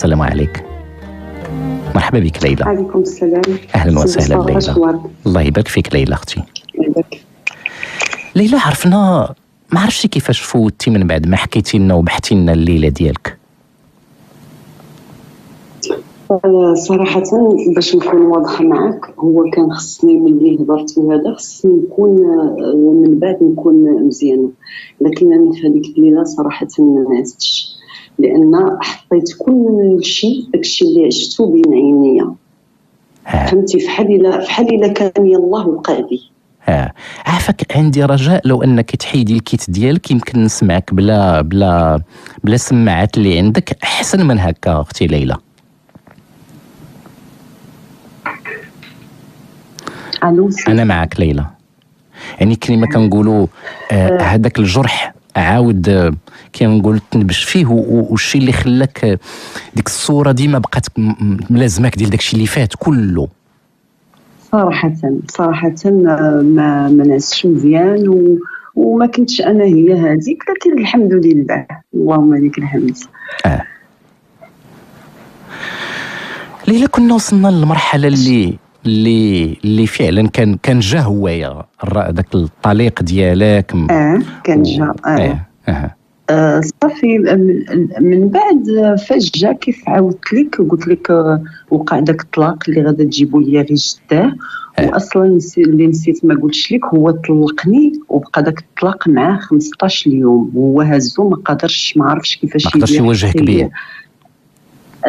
السلام عليك. مرحبا بك ليلى. عليكم السلام. اهلا وسهلا ليلى. الله يبارك فيك ليلى اختي. ليلى عرفنا، ما عرفتش كيفاش فوتي من بعد ما حكيتي لنا وبحثتي لنا الليله ديالك. صراحة باش نكون واضحة معك، هو كان خصني ملي هضرت هذا خصني نكون من بعد نكون مزيانة، لكن انا في هذيك الليلة صراحة ما عزتش، لان حطيت كل شيء داكشي اللي عشتو بين عينيا. فهمتي؟ فحال الا كان يلاه وقع لي. عافاك، عندي رجاء لو انك تحيدي الكيت ديالك يمكن نسمعك بلا سماعات اللي عندك احسن من هكا اختي ليلى. انا معك ليلى. يعني كلمه كنقولوا هذاك الجرح عاود كنقول تنبش فيه، والشيء اللي خلاك ديك الصوره ديما بقات ملازماك ديال داكشي اللي فات كله. صراحة ما نعسش مزيان وما كنتش انا هي هذيك، لكن الحمد لله اللهم لك الحمد. ليلى كنا وصلنا للمرحله اللي فعلا كان جا هوايا داك الطليق ديالك. كان جا صافي. من بعد فجأة كيف عاودت لك قلت لك وقع داك الطلاق اللي غادا تجيبوا لي غير جداه. واصلا اللي نسيت ما قلتش لك، هو طلقني وبقى داك الطلاق معاه 15 يوم وهو هزو، ما عرفش كيفاش يواجهك به.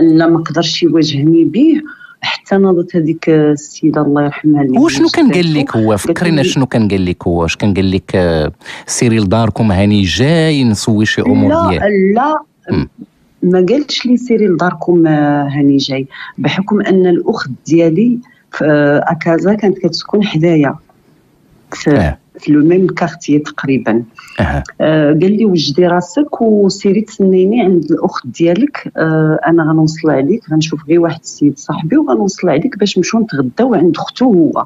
لا ما قدرش يواجهني به، حتى ناضت هذيك السيده الله يرحمها اللي وشنو كان قال لك هو؟ فكرينا شنو كان قال لك هو؟ واش كان قال لك سيري لداركم هاني جاي نسوي شي امور ديالك؟ لا ما قالش لي سيري لداركم هاني جاي، بحكم ان الاخت ديالي في اكازا كانت كتسكن حدايا في لو ميم كارتيه تقريبا. قال لي وجدي راسك وسيري تسنيني عند الاخت ديالك، انا غنوصل عليك، غنشوف غير واحد السيد صاحبي وغنوصل عليك باش نمشيو نتغداو عند اختو هو.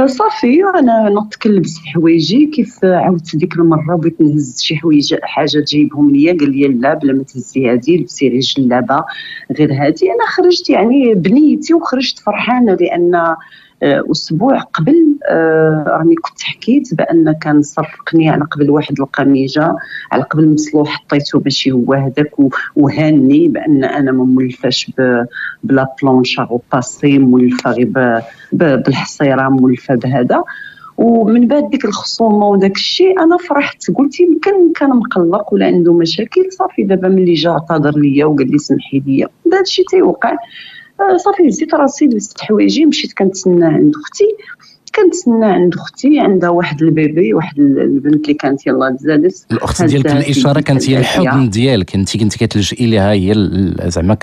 صافي انا نط كنلبس حوايجي كيف عاودت ديك المره، بغيت نهز شي حاجه تجيبهم ليا، قال لي لا بلا ما تهزي هادي، لبسي غير جلابه غير هادي. انا خرجت يعني بنيتي وخرجت فرحانه، لان اسبوع قبل راني كنت حكيت بان كان صرفقني على قبل واحد القميجه، على قبل مسلوح حطيته ماشي هو هذاك، وهاني بان انا ما مولفاش بلا بلونشا او باسي، مولفه غير بالحصيره، مولفه بهذا. ومن بعد ديك الخصومه وداك الشيء انا فرحت، قلت يمكن كان مقلق ولا عنده مشاكل. صافي دابا ملي جا اعتذر ليا وقال لي سمحي لي هذا الشيء تيوقع. صافي هزيت راسي لبست حوايجي مشيت كنتسنى عند اختي، عندها واحد البيبي، واحد البنت اللي كانت يلاه تزادت. الاخت ديالك الاشاره كانت هي الحضن ديالك، انت كنتي كتلجئي ليها، هي زعما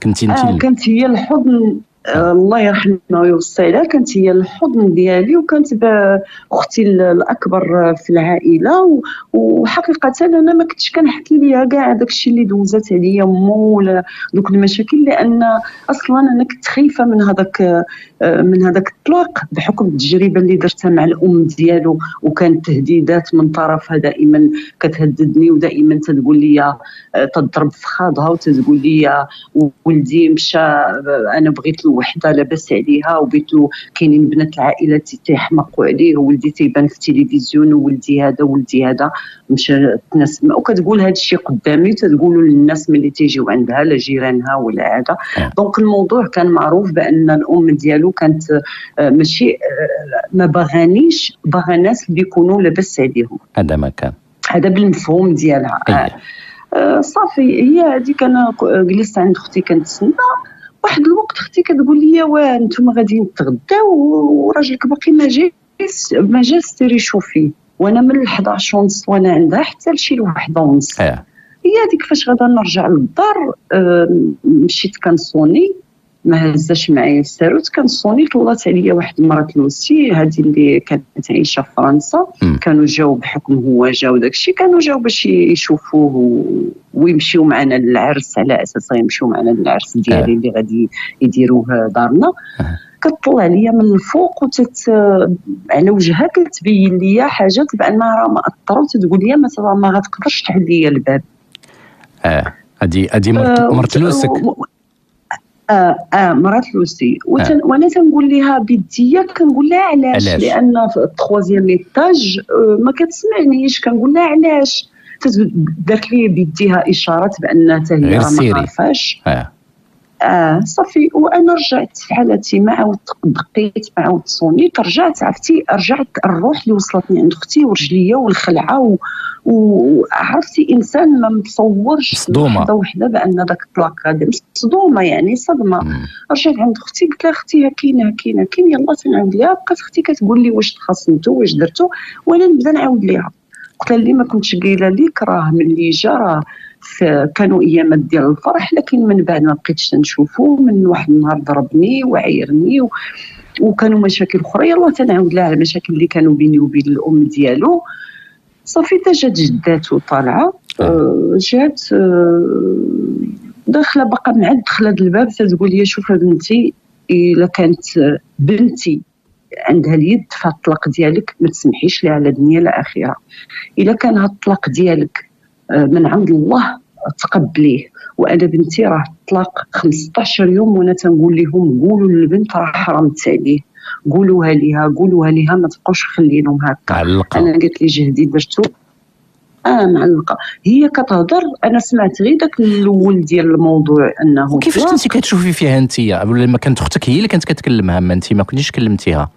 كنتي انت كانت هي الحضن. الله يرحمها ويوصي عليها، كانت هي الحضن ديالي، وكانت اختي الاكبر في العائله. وحقيقه انا ما كنتش كنحكي ليها كاع داكشي اللي دوزات عليا مو ولا دوك المشاكل، لان اصلا انا كنت خايفه من هذاك الطلاق بحكم التجربه اللي درتها مع الام ديالو، وكانت تهديدات من طرفها دائما كتهددني، ودائما تقول لي تضرب في خاضها، وتقول لي ولدي مشى، انا بغيت له وحده لاباس عليها، وبغيت له كاينين بنات العائله تيحمقوا عليه، ولدي تيبان في التلفزيون، ولدي هذا مشى الناس، وكتقول هذا الشيء قدامي، تقولوا للناس ملي تيجيو عندها لا جيرانها ولا هذا. دونك الموضوع كان معروف بان الام ديالو كانت ماشي ما باغانيش، باغا ناس اللي يكونوا لاباس عليهم، هذا ما كان، هذا بالمفهوم ديالها. صافي هي هذيك، انا جلست عند اختي كنتسنى، واحد الوقت اختي كتقول لي وانتم غاديين تغداو وراجلك باقي ما جا سيري شوفي، وانا من 11 ونص وانا عندها حتى لشي 1 ونص. هي هذيك فاش غادا نرجع للدار مشيت كنصوني، ما هزاش معايا الساروت، كنصوني طلات عليا واحد المراه لوسي هذه اللي كانت عايشه في فرنسا. كانوا جاو بحكم هو جاو داكشي، كانوا جاو باش يشوفوه ويمشيو معنا للعرس، على اساس يمشيو معنا للعرس ديالي اللي غادي يديروه دارنا. كتطلع ليا من الفوق على وجهها كتبين ليا حاجات بانها راه ما اثرت، تقول لي ما غتقدرش تحل ليا الباب. هذه مرت لوسك. مرات لوسي وانا تنقول لها بيديا، كنقول لها علاش؟ لان في التخوازيام ايطاج ما كتسمعنيش، كنقول لها علاش؟ دارت لي بيديها اشارات بان حتى هي ما عارفاش. صافي وانا رجعت في حالتي، ما عاود دقيت، ما عاود صونيت، رجعت عرفتي، رجعت الروح اللي وصلتني عند اختي ورجليا والخلعه وعرفتي انسان ما متصورش لحظه وحده بان داك الطلاق غادي، مصدومه يعني صدمه. رجعت عند اختي قلت لها اختي كاين يلاه تنعاود ليها. بقات اختي كتقول لي واش تخاصمتوا واش درتوا، وانا نبدا نعاود ليها. قلت لها اللي ما كنتش قايله ليك راه ملي جا كانوا ايامات ديال الفرح، لكن من بعد ما بقيتش تنشوفو، من واحد النهار ضربني وعايرني وكانوا مشاكل اخرى. يلا تنعاود لها على المشاكل اللي كانوا بيني وبين الام ديالو. صافي تا جات جداتو طالعه، جات داخله باقا معدخله الباب، تقول لي شوف بنتي، الا كانت بنتي عندها اليد في الطلاق ديالك ما تسمحيش لها على دنيا لا اخره. الا كان هاد الطلاق ديالك من عند الله تقبليه، وانا بنتي راه الطلاق 15 يوم وانا تنقول لهم قولوا للبنت راه حرمت عليه، قولوها ليها ما تبقاوش خلينهم هكا. انا قالت لي جهدي درتو معلقه، هي كتهضر، انا سمعت غير داك الاول ديال الموضوع انه كيفاش انت كتشوفي فيها انت؟ ولا ما كانت اختك هي اللي كانت كتكلمها، ما انت ما كنتيش كلمتيها؟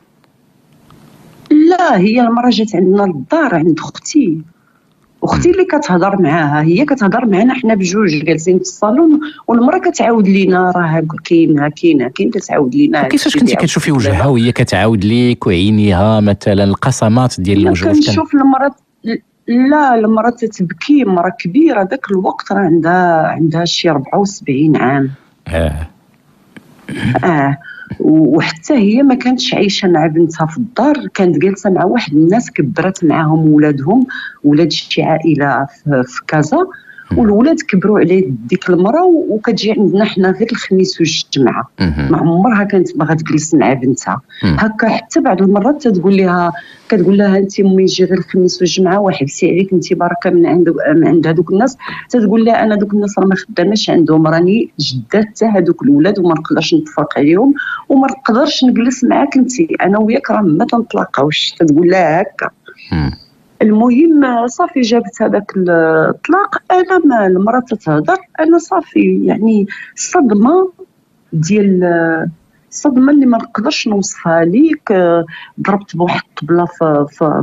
لا، هي المره جات عندنا للدار عند اختي اللي كتهضر معاها، هي كتهضر معنا حنا بجوج جالسين في الصالون، والمراه كتعاود لينا راه كاين كتعاود لينا. كيفاش كنتي كتشوفي وجهها وهي كتعاود ليك وعينيها مثلا القسمات ديال الوجه؟ كنشوف المراه، لا المراه تتبكي، مراه كبيره داك الوقت راه عندها شي 74 عام. وحتى هي ما كانتش عايشه مع بنتها في الدار، كانت جالسه مع واحد الناس كبرت معاهم ولادهم، ولاد شي عائله في كازا، والولاد كبروا عليه ديك المراه، وكتجي عندنا حنا غير الخميس والجمعه. ما عمرها كانت باغا تجلس مع بنتها هكا. حتى بعض المرات كتقول لها انت ملي يجي غير الخميس والجمعه وحبسي عليك انت بركه من عند هذوك الناس. تقول لها انا دوك الناس راه ما خداماش عندهم، راني جدات حتى هذوك الولاد وما نقدرش نتفرق عليهم وما نقدرش نجلس معاك انت، انا وياك راه ما تنطلقاوش. تقول لها هكا. المهم صافي جابت هذاك الطلاق، انا ما المراه تتهضر، انا صافي يعني الصدمه اللي ما نقدرش نوصفها ليك. ضربت بواحد الطبله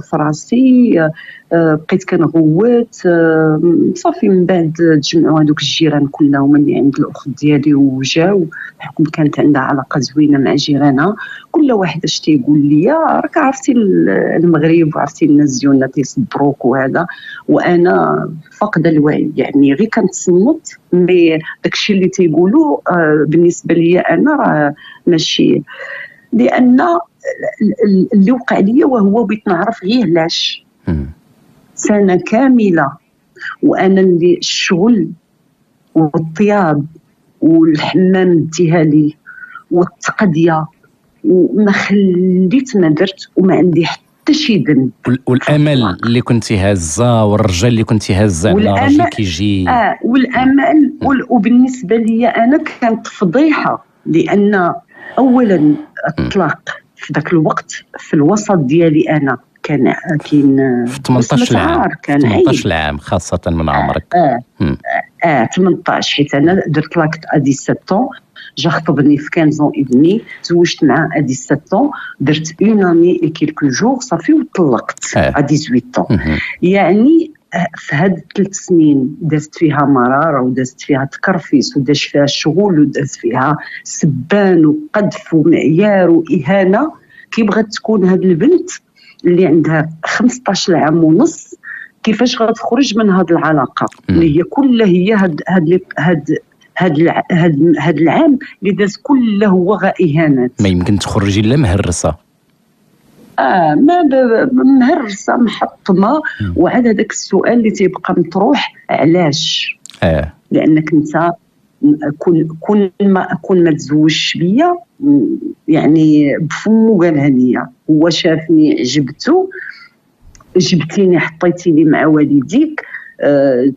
في راسي، بقيت كنغوت. صافي من بعد تجمعوا هذوك الجيران كلهم اللي عند الاخت ديالي وجاو، بحكم كانت عندها علاقه زوينه مع جيرانها. كل واحد اش تيقول لي، راك عرفتي المغرب وعرفتي الناس ديالنا تيصبروك وهذا، وانا فاقده الوعي يعني غير كنتصنت. مي داكشي اللي تيقولوا بالنسبه لي انا راه ماشي، لان اللي وقع لي وهو بغيت نعرف غير علاش. سنه كامله وانا اللي الشغل والطياب والحمام ديالي والتقضيه وما خليت ما درت، وما عندي حتى شي ذنب. والامل اللي كنتي هازه والرجال اللي كنتي هازه على راجل كيجي والامل وبالنسبه لي انا كانت فضيحه، لان اولا الطلاق في ذاك الوقت في الوسط ديالي انا كاين في 18 عام خاصه من عمرك. 18 حيت انا درت لاكت ا 17 جا خطبني في 15 ابني، تزوجت معاه ا 17 درت اون اني اي كيلكو جور صافي وطلقت ا 18. يعني في هاد 3 سنين دازت فيها مراره ودازت فيها تكرفيس وداز فيها الشغل وداز فيها سبان وقذف ومعيار واهانه. كي بغات تكون هاد البنت اللي عندها 15 عام ونص كيفاش غتخرج من هاد العلاقه اللي هي كلها هي هاد العام اللي داز كله هو غا اهانات. ما يمكن تخرجي الا مهرسه. ما مهرسه محطمه. وعاد هذاك السؤال اللي تيبقى مطروح، علاش؟ لانك انت كون ما تزوجش بيا، يعني بفمو قالها ليا، هو شافني عجبتو، جبتيني حطيتيني مع والديك،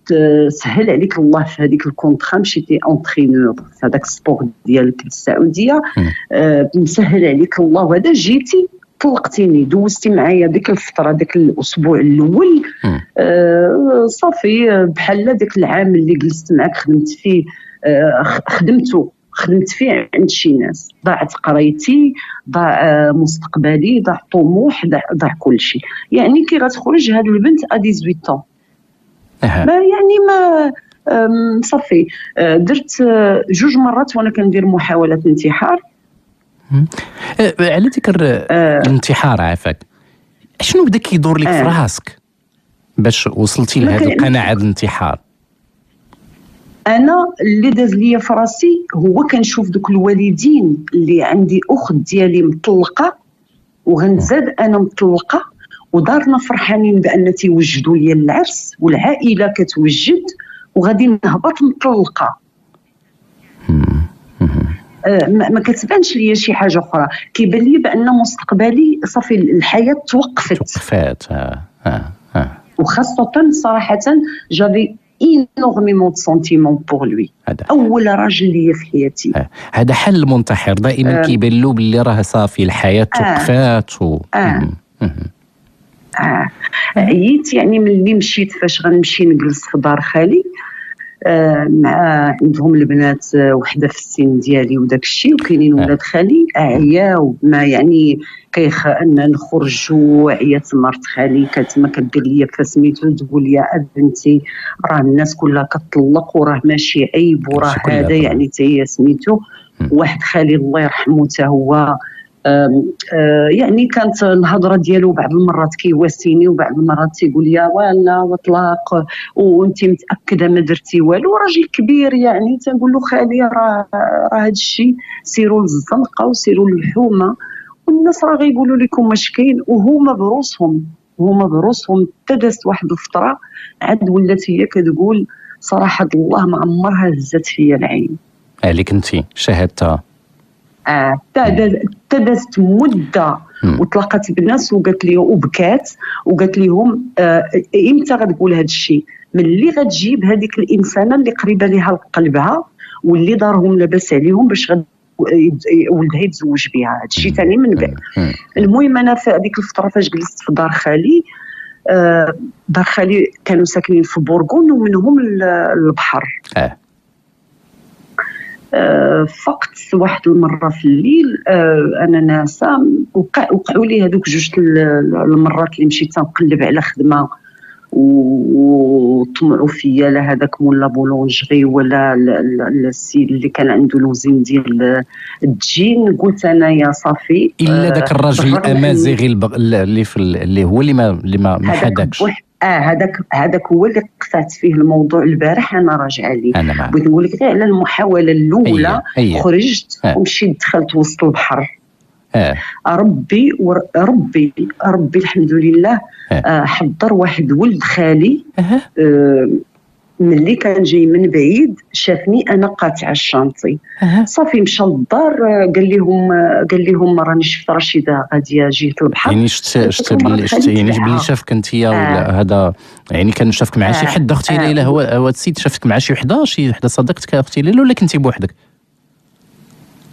تسهل عليك الله في هذيك الكونطرا، مشيتي اونترينور في هذاك السبور ديالك السعوديه، مسهل عليك الله، وهذا جيتي طلقتيني دوزتي معايا ديك الفتره، داك الاسبوع الاول صافي بحال داك العام اللي جلست معاك خدمت فيه، خدمت فيه عند شي ناس، ضاعت قرايتي، ضاع مستقبلي، ضاع طموح، ضاع كل شيء. يعني كي غتخرج هاد البنت ا 18 ما يعني ما صافي. درت 2 مرات وانا كندير محاولة انتحار. على ذكر الانتحار عافاك، شنو بدا كيدور لك في راسك باش وصلتي لهذه القناعة الانتحار؟ انا اللي داز ليا في راسي هو كنشوف دوك الوالدين اللي عندي اخت ديالي مطلقه وغنزاد انا مطلقه، ودارنا فرحانين بان تيوجدوا ليا العرس والعائله كتوجد، وغادي نهبط مطلقه. ما كتبانش ليا شي حاجه اخرى، كيبان لي بان مستقبلي صافي، الحياه توقفت. وخاصه صراحه جافي énormément de sentiments pour lui. اول راجل ليا في حياتي. هذا حل المنتحر دائما كيبان له باللي راه صافي الحياه توقفات عييت يعني ملي مشيت، فاش غنمشي نجلس في دار خالي مع عندهم البنات وحده في السن ديالي وداك الشيء، وكاينين ولاد خالي عياو، ما يعني ان نخرجوا. عيات مرت خالي ما كدير ليا فسميتو، تقول لي بنتي راه الناس كلها كتطلق وراه ماشي عيب وراه هذا، يعني حتى هي سميتو. واحد خالي الله يرحمه حتى هو يعني كانت الهضره ديالو بعض المرات كيواسيني وبعض المرات تيقول لي ولا وطلاق وانت متاكده ما درتي والو، راجل كبير يعني. تنقول له خالي راه هذا الشيء سيروا للزنقه وسيروا للحومه، والناس راه غيقولوا لكم واش كاين، وهما بروسهم تدست واحد الفتره عاد ولات هي كتقول صراحه الله ما عمرها هزت فيا العين عليك انت شاهدتها. تدست مده وطلقت بالناس وقالت لي وبكات وقالت لهم امتى غتقول هذا الشيء؟ ملي غتجيب هذيك الانسانه اللي قريبه ليها لقلبها واللي دارهم لاباس عليهم باش ولدها يتزوج بها. هذا الشيء ثاني من بعد. المهم انا في هذيك الفتره فاش جلست في دار خالي، دار خالي كانوا ساكنين في بورغون ومنهم البحر. فقت واحد المره في الليل انا ناسه، وقعوا لي هذوك 2 المرات اللي مشيت تنقلب على خدمه وطمعوا فيا، لا هذاك مولا بولونجري ولا السيد اللي كان عنده لوزين ديال الدجين. قلت انا يا صافي الا داك الراجل الامازيغي اللي هو اللي ما حداكش. هذاك هو اللي قطعت فيه الموضوع البارح. انا راجعه ليه، بغيت نقول لك غير على المحاوله الاولى. خرجت ومشيت دخلت وسط البحر. ربي الحمد لله حضر واحد ولد خالي ملي كان جاي من بعيد شافني انا قاطعه الشانطي. صافي مشى للدار قال لهم راني شفت رشيده غاديه جهه البحر. يعني شفت بلي شافك انت ولا هذا، يعني كان شافك مع شي حد اختي ليلى؟ هو السيد شافك مع شي وحده صديقتك اختي ليلى ولا كنتي بوحدك؟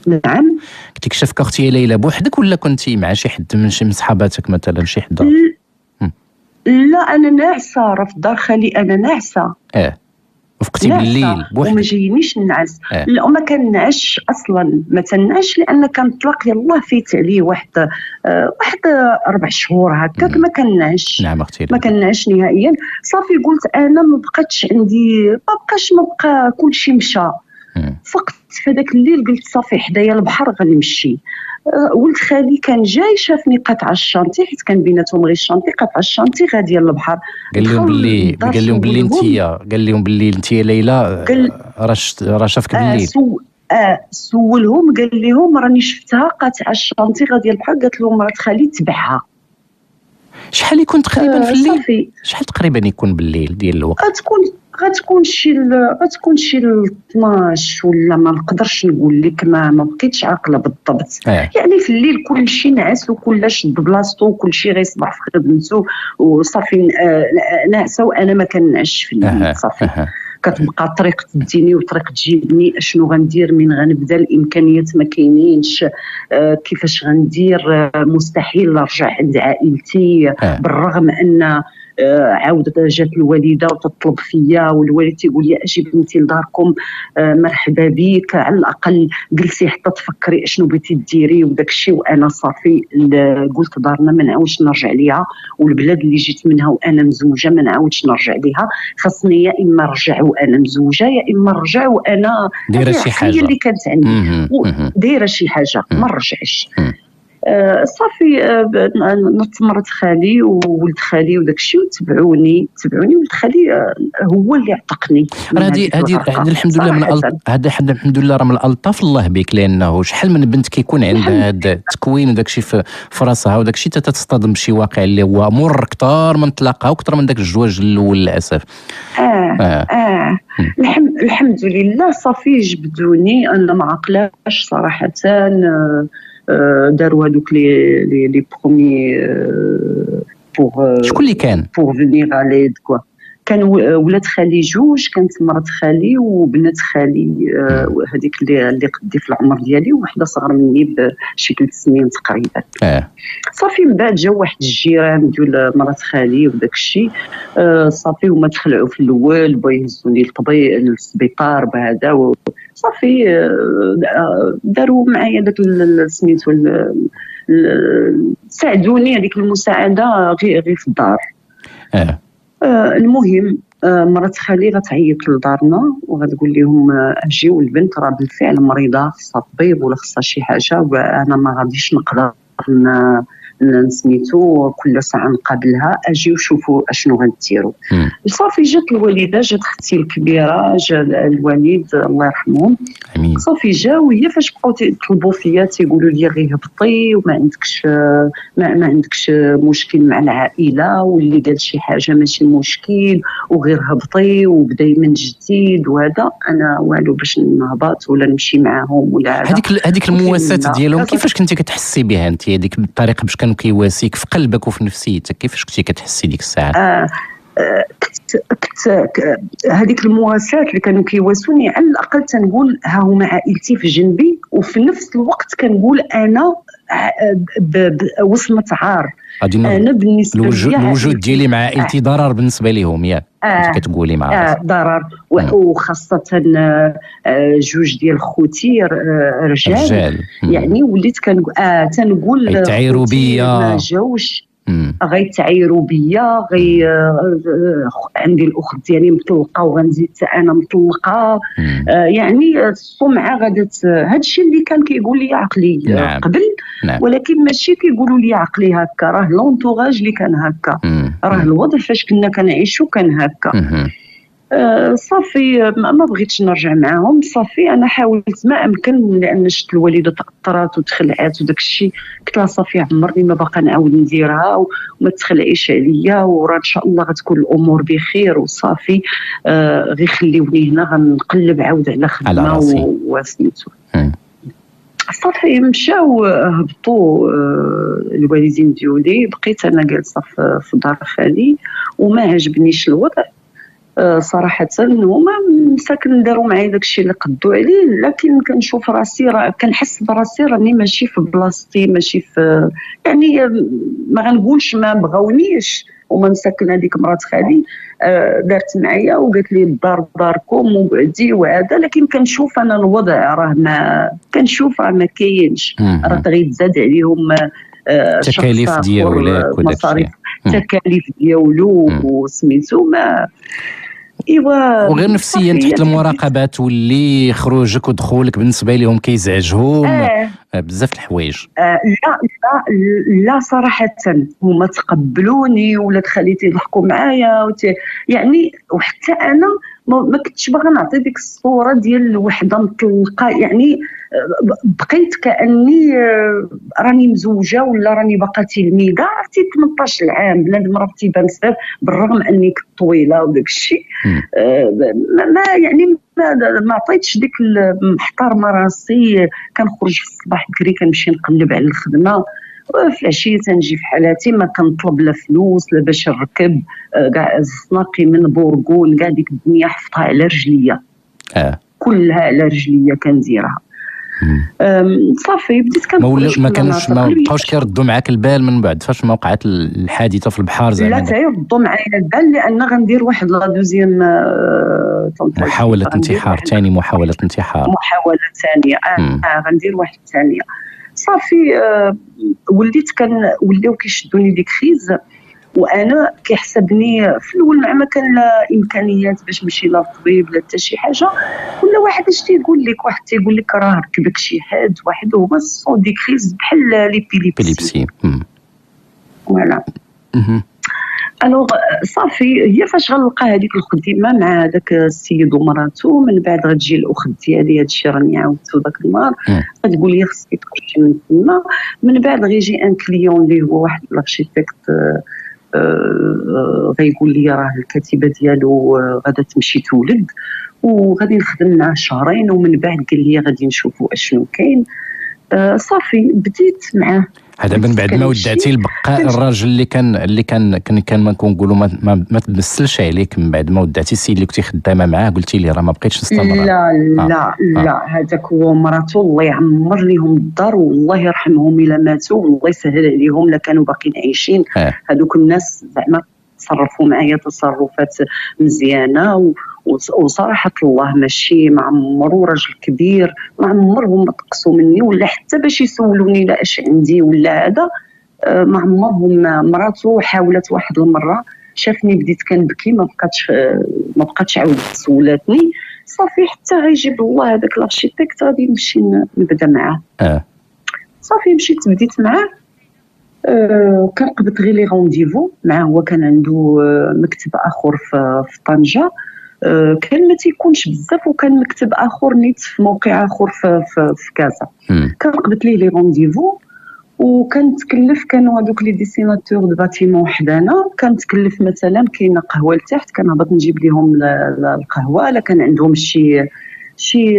نعم قلت لك شافك اختي ليلى بوحدك ولا كنتي مع شي حد من صحاباتك مثلا شي حدا؟ لا انا ناعسه راه في دار خالي، انا ناعسه. وفقتي بالليل بوحدك؟ وما جاينيش نعس. لا وما كنعش اصلا، ما تنعش لان كنطلق يلاه فيت عليه واحد 4 شهور هكاك ما كنعش. نعم اختي ما كنعش نهائيا. صافي قلت انا ما بقاش كلشي مشى. فقط في هذاك الليل قلت صافي حدايا البحر غنمشي. ولد خالي كان جاي شافني قاطعه الشانطي، حيت كان بيناتهم غير الشانطي، قاطعه الشانطي غاديه للبحر. قال لهم باللي انت يا ليلى راه شافك بالليل. سولهم قال لهم راني شفتها قاطعه الشانطي غاديه للبحر. قالت لهم مرات خالي تبعها. شحال يكون تقريبا في الليل؟ شحال تقريبا يكون بالليل ديال الوقت؟ غتكون شي 12 ولا ما نقدرش نقول لك، ما بقيتش عاقله بالضبط. يعني في الليل كلشي نعس وكل شد بلاصتو وكلشي غيصبح في خدمته وصافي ناعسه وانا ما كنعش في الليل. صافي كتبقى طريق تديني وطريق تجيبني، اشنو غندير، من غنبدا، الامكانيات ما كاينينش، كيفاش غندير، مستحيل نرجع عند عائلتي بالرغم ان عاودت جات الوالده وتطلب فيا والوالد تيقول لي اجي بنتي لداركم، مرحبا بك، على الاقل جلسي حتى تفكري اشنو بغيتي ديري وداك الشيء. وانا صافي قلت دارنا ما نعاودش نرجع ليها، والبلاد اللي جيت منها وانا مزوجه ما نعاودش نرجع ليها، خاصني يا اما نرجع وانا مزوجه يا اما نرجع وانا دايره شي حاجه اللي كانت عندي دايره شي حاجه ما نرجعش. صافي نتمرت خالي وولد خالي وداك الشيء وتبعوني ولد خالي هو اللي عتقني. هذه الحمد لله من هذا الحمد لله راه من الطف الله بك، لانه شحال من بنت كيكون عندها هذا التكوين وداك الشيء في راسها وداك الشيء تتصطدم بشي واقع اللي هو مر اكثر من طلاقها واكثر من داك الزواج الاول للاسف. الحمد لله صافي جبدوني، انا ما عقلاش صراحه. داروا هذوك لي برومي بوغ شكون اللي كان بوغ فينيغ عليد كوا. كانوا ولاد خالي جوج، كانت مرات خالي وبنات خالي، هذيك اللي قدي في العمر ديالي، وحده صغر مني بشي 3 سنين تقريبا. صافي من بعد جا واحد الجيران ديال مرات خالي وداك الشيء، صافي هما تخلعوا في الاول، بغاو يهزوني للسبيطار بهذا، صافي داروا معايا داك سميتو ساعدوني هذيك المساعده غير في الدار. المهم مرات خالي غتعيط لدارنا وغتقول لهم اجيو البنت راه بالفعل مريضه، خصها طبيب ولا خصها شي حاجه، وانا ما غاديش نقدر نسميتو كل ساعه نقابلها، اجيو شوفوا اشنو غديروا. صافي جات الوالده، جات اختي الكبيره، جا الوالد الله يرحمهم، صافي جاو هي فاش بقاو يطلبوا فيا تيقولوا لي غير هبطي وما عندكش ما عندكش مشكل مع العائله، واللي قال شي حاجه ماشي مشكل وغير هبطي وبداي من جديد. وهذا انا والو باش نهبط ولا نمشي معاهم ولا هذيك المواساه ديالهم كيفاش كنتي كتحسي بها انت؟ هذيك الطريقه باش كانوا كيواسيك في قلبك وفي نفسيتك، كيفاش كنتي كتحسي ديك الساعه؟ هذيك المواساة اللي كانوا كيواسوني على الأقل تنقول ها هما عائلتي في جنبي، وفي نفس الوقت كنقول أنا وصمة عار. أنا بالنسبة لي الوجود ديالي مع عائلتي ضرر بالنسبة لهم، يا كتقولي مع ضرر، وخاصة جوج ديال خوتي رجال. يعني وليت تنقول تعيروا بيا ما جاوش، غيتعايروا بيا، عندي الاخت ديالي مطلقه وغنزيد حتى انا مطلقه. يعني السمعه غادت، هذا الشيء اللي كان كيقول لي عقلي قبل، ولكن ماشي كيقولوا لي عقلي هكا، راه لونطوراج اللي كان هكا، راه الوضع فاش كنا كنعيشوا كان هكا. صافي ما بغيتش نرجع معاهم. صافي انا حاولت ما امكن، لان شفت الوالده تاثرت وتخلعات وداك الشيء، قلت لها صافي عمرني ما باقا نعاود نديرها وما تخلعيش عليا، وراه ان شاء الله غتكون الامور بخير. وصافي غير خليوني هنا غنقلب عاود على خدمه وسميتو. صافي مشاو هبطوا الوالدين ديالي، بقيت انا جالسه في دار خالي وما عجبنيش الوضع صراحه. هما مساكن داروا معايا داكشي اللي قدوا عليه، لكن كنشوف راسي كنحس براسي راني ماشي في بلاصتي، ماشي في، يعني ما غنقولش ما بغاونيش. وما مساكن هذيك مرات خالي دارت معايا وقالت لي الدار داركم وبعدي وهذا، لكن كنشوف انا الوضع راه ما كنشوف ما كاينش، راه غيتزاد عليهم تكاليف ديالك مصاريف تكاليف ديالو وسميتو ما ايوا. وغير نفسيا تحت المراقبات واللي خروجك ودخولك بالنسبه لهم كيزعجهم بزاف الحوايج. لا صراحه هما تقبلوني، ولاد خالتي ضحكوا معايا يعني، وحتى انا ما كنتش باغا نعطي ديك الصوره ديال وحده مطلقه، يعني بقيت كاني راني مزوجه ولا راني باقا تلميذه، عرفتي 18 عام بنادم راه تيبان صغير بالرغم اني كنت طويله وداك الشيء. ما يعني ما عطيتش ديك محترمه راسي، كنخرج في الصباح بكري كنمشي نقلب على الخدمه، في العشيه تنجي في حالاتي، ما كنطلب لا فلوس لا باش نركب كاع السناقي من بورغون، كاع ديك الدنيا حفظها على رجليا كلها على رجليا كنديرها. صافي بديت كنخرج ما كانوش ما بقاوش كيردوا معاك البال من بعد فاش ما وقعت الحادثه في البحر زعما؟ لا تيردوا معايا البال، لان غندير واحد لا دوزيام محاوله انتحار ثاني، محاوله انتحار، محاوله ثانيه غندير واحد ثانيه. صافي وليت ولاو كيشدوني ديك خيز، وانا كيحسبني في الاول ما كان لا امكانيات باش نمشي لا طبيب لا حتى شي حاجه، ولا واحد اش تيقول لك، واحد تيقول لك راه ركبك شي حاد، واحد هما الصون ديك خيز بحال ليبيليبسي. فوالا. الوغ صافي هي فاش غنلقى هذيك الخدمه مع هذاك السيد ومراته، من بعد غتجي الاخت ديالي، هادشي راني عاودتو داك النهار، غتقول لي خصك تخرجي من تما. من بعد غيجي ان كليون اللي هو واحد الاركيتكت غيقول لي راه الكتيبه ديالو غادا تمشي تولد، وغادي نخدم معاه شهرين، ومن بعد قال لي غادي نشوفوا اشنو كاين. صافي بديت معاه. هذا من بعد ما ودعتي البقاء الراجل اللي كان ما كنقولوا ما تمثلش عليك، من بعد ما ودعتي السيد اللي كنتي خدامه معاه قلتي لي راه ما بقيتش نستمر. لا هذاك هو ومراته الله يعمر ليهم الدار والله يرحمهم الا ماتوا والله يسهل عليهم لا كانوا باقيين عايشين. هذوك الناس زعما تصرفوا معايا تصرفات مزيانه، وصراحه الله ماشي ما عمرو راجل كبير ما عمرهم ما تقصوا مني ولا حتى باش يسولوني لا اش عندي ولا هذا، ما عمرهم. مراته حاولت واحد المره، شافني بديت كنبكي ما بقاتش عاود سولاتني، صافي حتى غيجيب الله هذاك الاركيتكت غادي نمشي نبدا معاه. صافي مشيت بديت معاه، كنقبض غير لي رونديفو معاه. هو كان عنده مكتب اخر في طنجه، كان ما تيكونش بزاف، وكان مكتب اخر نيت في موقع اخر في كازا. كنقبض ليه لي رونديفو، وكنتكلف كانوا هذوك لي ديسيناتور دو باتيمون وحدانا، كنتكلف مثلا كاينه قهوه لتحت كنهبط نجيب لهم القهوه، لا كان عندهم شي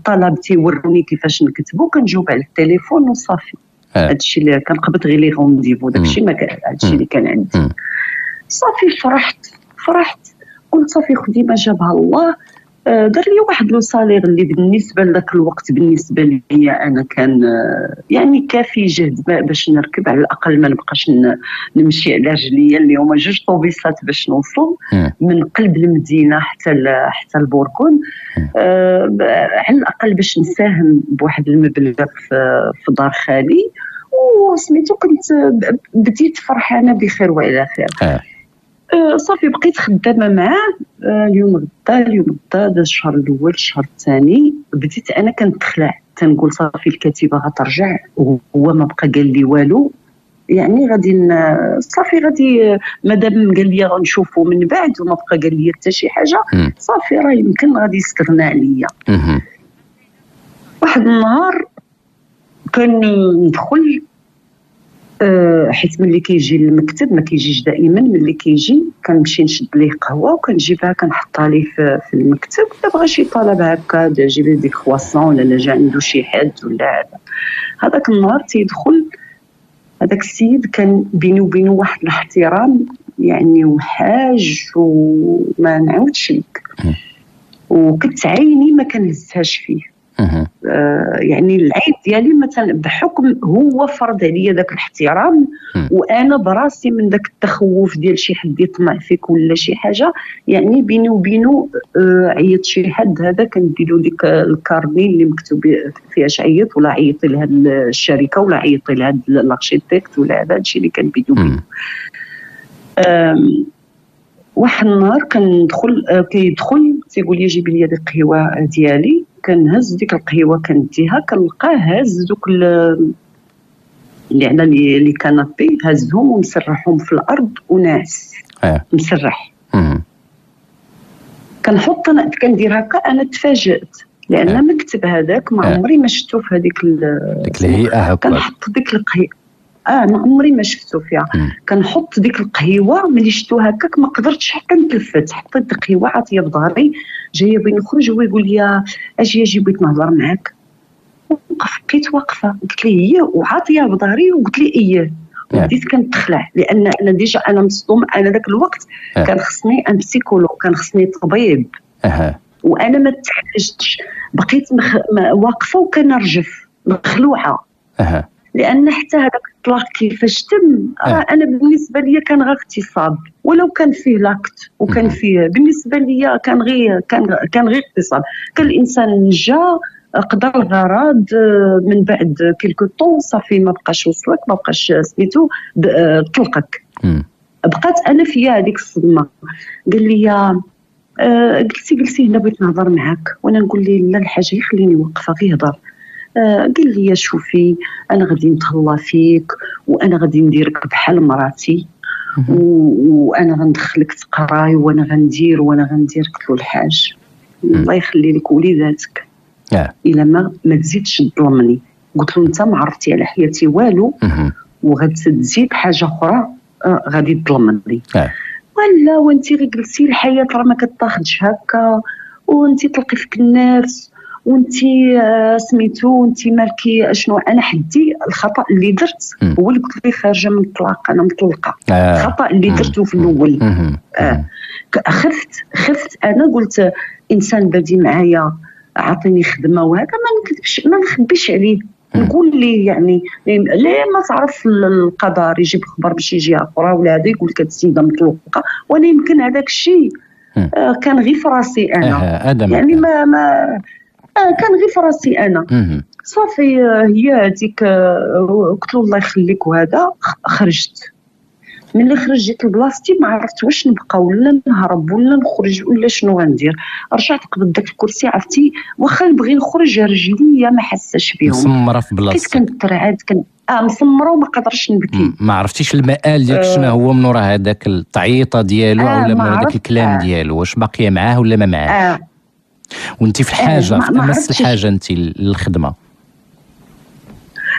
طلب تيوروني كيفاش نكتبوا كنجاوب على التليفون وصافي. هادشي اللي كنقبض غير لي رونديفو، داكشي ما كان هادشي اللي كان عندي. صافي فرحت قلت صافي خديمه جابها الله. دار لي واحد لو صالير اللي بالنسبه لذاك الوقت بالنسبه لي انا كان يعني كافي جهد باش نركب، على الاقل ما نبقاش نمشي على رجليا اللي هما 2 طوبيسات باش نوصل من قلب المدينه حتى البوركون، على الاقل باش نساهم بواحد المبلغ في دار خالي. وسميتو كنت بديت فرحانه بخير وعلى خير. صافي بقيت خدامه معاه. اليوم غدا الشهر الاول الشهر الثاني بديت انا كنتخلع، تنقول صافي الكتيبه غترجع، وهو ما بقى قال لي والو، يعني غادي صافي غادي مادام قال لي غنشوفوا من بعد وما بقى قال لي حتى شي حاجه، صافي راه يمكن غادي يستغنى عليا. واحد النهار كندخل، حيت ملي كيجي للمكتب ما كيجيش دائما، ملي كيجي كنمشي نشد ليه قهوه وكنجيبها كنحطها ليه في المكتب، الا بغى شي طلب هكا جيب لي ديك كرواسون ولا جا عنده شي حد ولا هذا. هذاك النهار تيدخل هذاك السيد كان بيني وبينه واحد الاحترام يعني وحاج وما نعاودش لك، وكنت عيني ما كنهزهاش فيه. يعني العيب ديالي مثلا بحكم هو فرض عليا داك الاحترام، وانا براسي من داك التخوف ديال شي حد يطمع فيك ولا شي حاجه، يعني بيني وبينه عيط شي حد هذا كنديروا ديك الكارني اللي مكتوب فيها اش عيط، ولا عيطي لهاد الشركه ولا عيطي لهاد الاركيتكت ولا هذا الشيء اللي كان بيني وبينه. واحد النهار كيدخل تيقول لي جيب لي هذيك القهوه ديالي، كنهز ديك القهوه كنديها كنلقاه هاز دوك اللي على لي كانابي، هازهم ومسرحهم في الارض وناعس مسرح. كنحط انا كندير هكا، انا تفاجأت لان المكتب هذاك ما عمري ما شفتو في هذيك ديك الهيئه هكا. كنحط ديك القهيوه ما عمري ما شفتو فيها. كنحط ديك القهيوه ملي شفتو هكاك ما قدرتش حتى نتلفت، حطيت القهيوه عاطيه بظهري جايه بغي نخرج، هو يقول لي اجي بغيت نهضر معاك. بقيت واقفه قلت ليه هي وعاطيه بظهري وقلت ليه اييه، وبديت كنتخلع لان انا ديجا انا مصدوم. انا ذاك الوقت كان خصني ان بسيكولوج، كان خصني طبيب وانا ما تحتاجتش. بقيت واقفه وكنرجف مخلوعه لان حتى هذاك الطلاق كيفاش تم انا بالنسبه لي كان غير اغتصاب، ولو كان فيه لاكت وكان فيه بالنسبه لي كان غير اغتصاب. كان الانسان جا قضى الغرض من بعد كيلكو طون صافي ما بقاش وصلك، ما بقاش سميتو طلقك. بقات انا فيا هذيك الصدمه. قال لي جلسي هنا بغيت نهضر معاك، وانا نقول لي لا الحاجه يخليني واقفه غير هضر. قال لي شوفي انا غادي نتهلا فيك وانا غادي نديرك بحال مراتي وانا غندخلك تقراي وانا غندير قلت له الحاج الله يخلي لك وليداتك الا ما تزيدش تظلمني. قلت له انت ما عرفتي على حياتي والو وغتزيد حاجه اخرى غادي تظلمني. ولا وانت غير جلسي الحياه راه ما كتاخذش هكا، وانت تلقي فيك الناس وانت سميتو وانت مالكي شنو. انا حدي الخطا اللي درت هو اللي قلت لي خارجه من الطلاق، انا مطلقه. الخطا اللي درته في الاول خفت انا قلت انسان بادي معايا عاطيني خدمه وهذا ما نكذبش ما نخبيش عليه، نقول لي يعني ليه ما تعرف القدر يجيب خبر باش يجي اخرى ولا هذا يقول لك هاد السيده مطلقه، وانا يمكن هذاك الشيء كان غير في راسي انا يعني ما كان غير في راسي انا. صافي هي هذيك قلت له الله يخليك وهذا خرجت. ملي خرجت جيت لبلاصتي ما عرفت واش نبقى ولا نهرب ولا نخرج ولا شنو غندير. رجعت قبضت داك الكرسي عرفتي واخا نبغي نخرج رجليا ما حاساش بهم، مسمره في بلاصتك. كنت ترعد مسمره وما قدرش نبكي. ما عرفتيش المآل ديالك شنو هو من وراء هذاك التعيطه ديالو ولا من هذاك الكلام ديالو، واش باقيه معاه ولا ما معاهش؟ وانت في الحاجه في امس الحاجه انت للخدمه.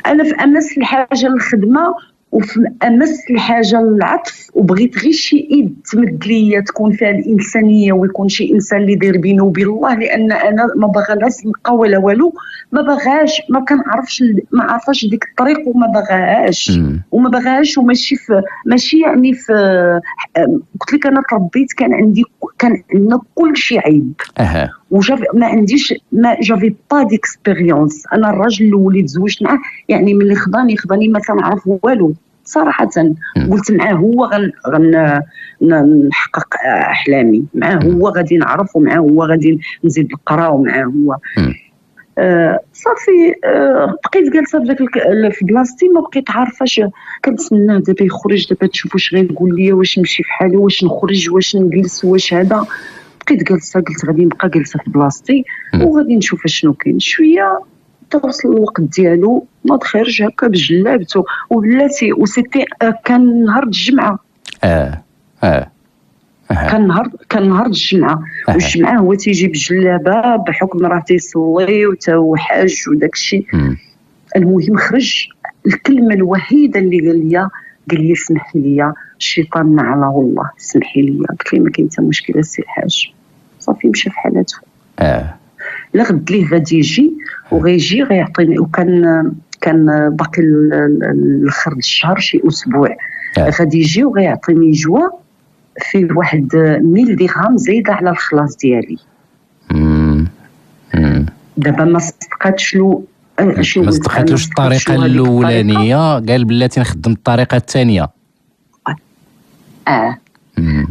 انا في امس الحاجه للخدمه وفي امس الحاجه للعطف، وبغيت غير شي ايد تمد ليا تكون فيها الانسانيه ويكون شي انسان اللي يدير بينه وبين الله، لان انا ما باغاش نلقى ولا والو، ما باغاش ما كنعرفش ما عرفاش ديك الطريق وما باغاش وماشي ماشي يعني في قلت لك انا تربيت كان عندنا كل شيء عيب ما عنديش ما جافي با ديكسبيريونس. انا الراجل اللي تزوجت معاه يعني ملي خضاني ما كنعرف والو صراحه. قلت معاه هو نحقق احلامي، معاه هو غادي نعرف ومعاه هو غادي نزيد نقرا ومعاه هو صافي. بقيت جالسه في بلاصتي ما بقيت عارفه كنتسناه دابا يخرج، دابا تشوف واش غيقول لي، واش نمشي في حالي، واش نخرج، واش نجلس، واش هذا. بقيت جالسه قلت غادي نبقى جالسه في بلاصتي وغادي نشوف شنو كاين. شويه توصل الوقت ديالو ناض خارج هكا بجلابته وبلاتي وسيتي كان نهار الجمعه. كان نهار الجمعه والجمعه هو تيجي بجلابه بحكم راه تيصلي وتا هو حاج وداك الشيء. المهم خرج الكلمه الوحيده اللي قال لي سمح لي الشيطان نعله الله سمحي لي. قلت لي ما كاين حتى مشكله السي الحاج. صافي مشى في حالته. لا غد ليه غادي يجي وغيجي غيعطيني، وكان باقي الاخر الشهر شي اسبوع غادي يجي وغيعطيني جوا في واحد 1000 درهم زايده على الخلاص ديالي. دابا ما صدقاتش له ما صدقاتلوش الطريقه الاولانيه، قال بلاتي نخدم الطريقه الثانيه.